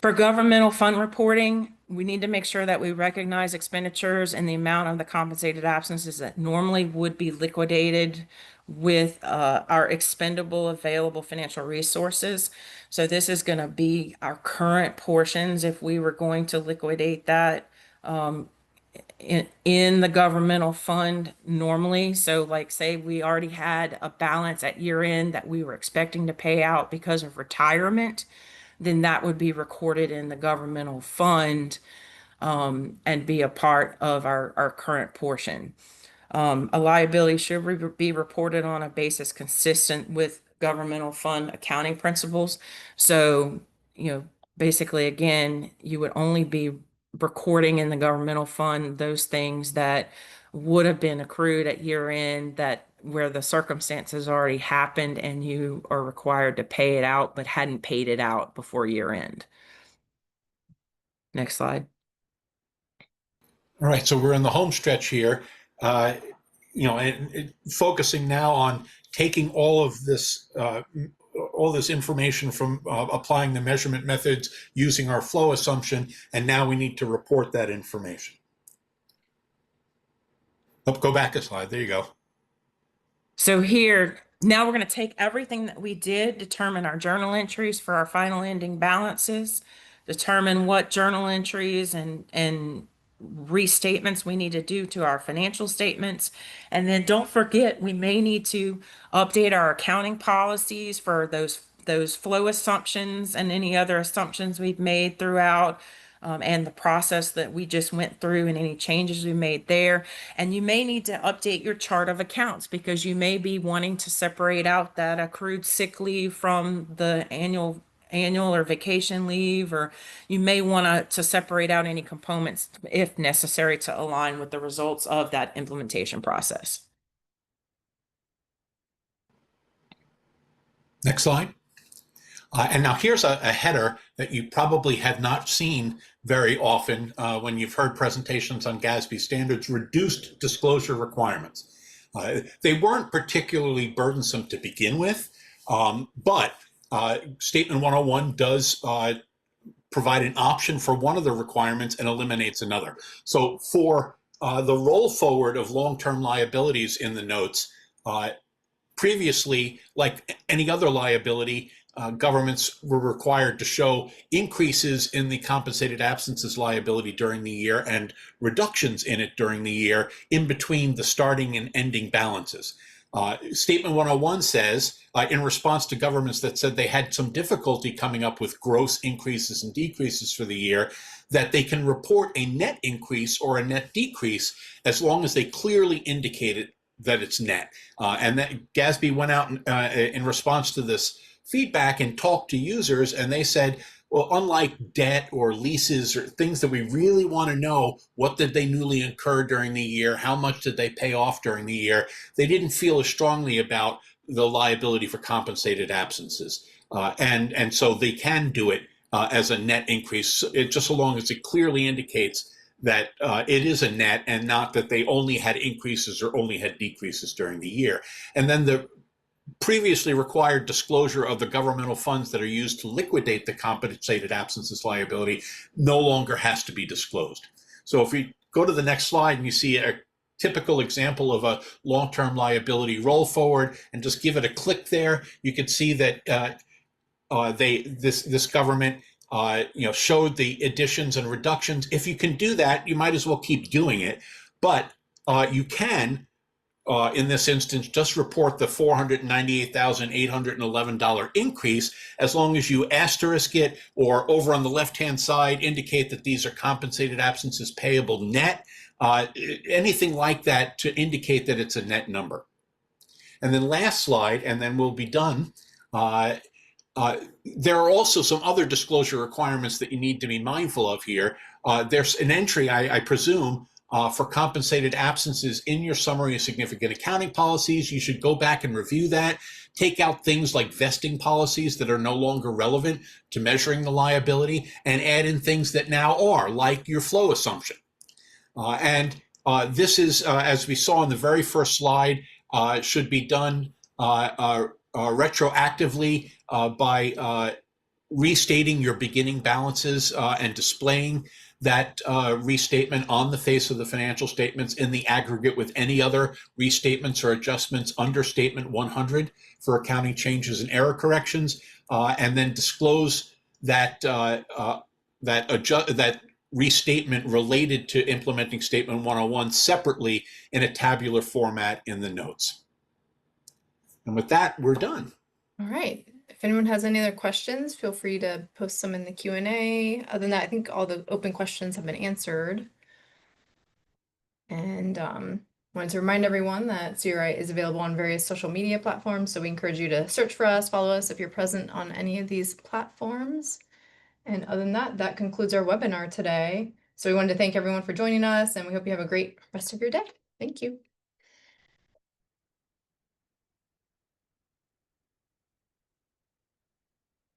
For governmental fund reporting, we need to make sure that we recognize expenditures and the amount of the compensated absences that normally would be liquidated with our expendable available financial resources. So this is going to be our current portions if we were going to liquidate that in the governmental fund normally. So like say we already had a balance at year end that we were expecting to pay out because of retirement, then that would be recorded in the governmental fund and be a part of our current portion. A liability should be reported on a basis consistent with governmental fund accounting principles. So, basically, again, you would only be recording in the governmental fund those things that would have been accrued at year end, that where the circumstances already happened and you are required to pay it out but hadn't paid it out before year end. Next slide. All right, so we're in the home stretch here, and focusing now on taking all this information from applying the measurement methods using our flow assumption, and now we need to report that information. Oh, go back a slide. There you go. So here, now we're going to take everything that we did, determine our journal entries for our final ending balances, determine what journal entries and restatements we need to do to our financial statements. And then don't forget, we may need to update our accounting policies for those flow assumptions and any other assumptions we've made throughout. And the process that we just went through and any changes we made there. And you may need to update your chart of accounts because you may be wanting to separate out that accrued sick leave from the annual or vacation leave, or you may want to separate out any components if necessary to align with the results of that implementation process. Next slide. And now here's a header that you probably have not seen very often when you've heard presentations on GASB standards: reduced disclosure requirements. They weren't particularly burdensome to begin with, but Statement 101 does provide an option for one of the requirements and eliminates another. So for the roll forward of long-term liabilities in the notes, previously, like any other liability, governments were required to show increases in the compensated absences liability during the year and reductions in it during the year in between the starting and ending balances. Statement 101 says, in response to governments that said they had some difficulty coming up with gross increases and decreases for the year, that they can report a net increase or a net decrease as long as they clearly indicated that it's net. And that GASB went out in response to this feedback and talked to users, and they said, well, unlike debt or leases or things that we really want to know, what did they newly incur during the year? How much did they pay off during the year? They didn't feel as strongly about the liability for compensated absences. And so they can do it as a net increase, just so long as it clearly indicates that it is a net and not that they only had increases or only had decreases during the year. And then the previously required disclosure of the governmental funds that are used to liquidate the compensated absences liability no longer has to be disclosed. So if we go to the next slide and you see a typical example of a long-term liability roll forward and just give it a click there, you can see that this government showed the additions and reductions. If you can do that, you might as well keep doing it. But you can, in this instance, just report the $498,811 increase as long as you asterisk it, or over on the left-hand side indicate that these are compensated absences payable net, anything like that to indicate that it's a net number. And then last slide, and then we'll be done. There are also some other disclosure requirements that you need to be mindful of here. There's an entry, I presume, for compensated absences in your summary of significant accounting policies. You should go back and review that. Take out things like vesting policies that are no longer relevant to measuring the liability, and add in things that now are, like your flow assumption. This is, as we saw in the very first slide, should be done retroactively by restating your beginning balances and displaying that restatement on the face of the financial statements in the aggregate with any other restatements or adjustments under Statement 100 for accounting changes and error corrections, and then disclose that that restatement related to implementing Statement 101 separately in a tabular format in the notes. And with that, we're done. All right. If anyone has any other questions, feel free to post some in the Q&A. Other than that, I think all the open questions have been answered. And wanted to remind everyone that CRI is available on various social media platforms, so we encourage you to search for us, follow us if you're present on any of these platforms. And other than that, that concludes our webinar today. So we wanted to thank everyone for joining us, and we hope you have a great rest of your day. Thank you.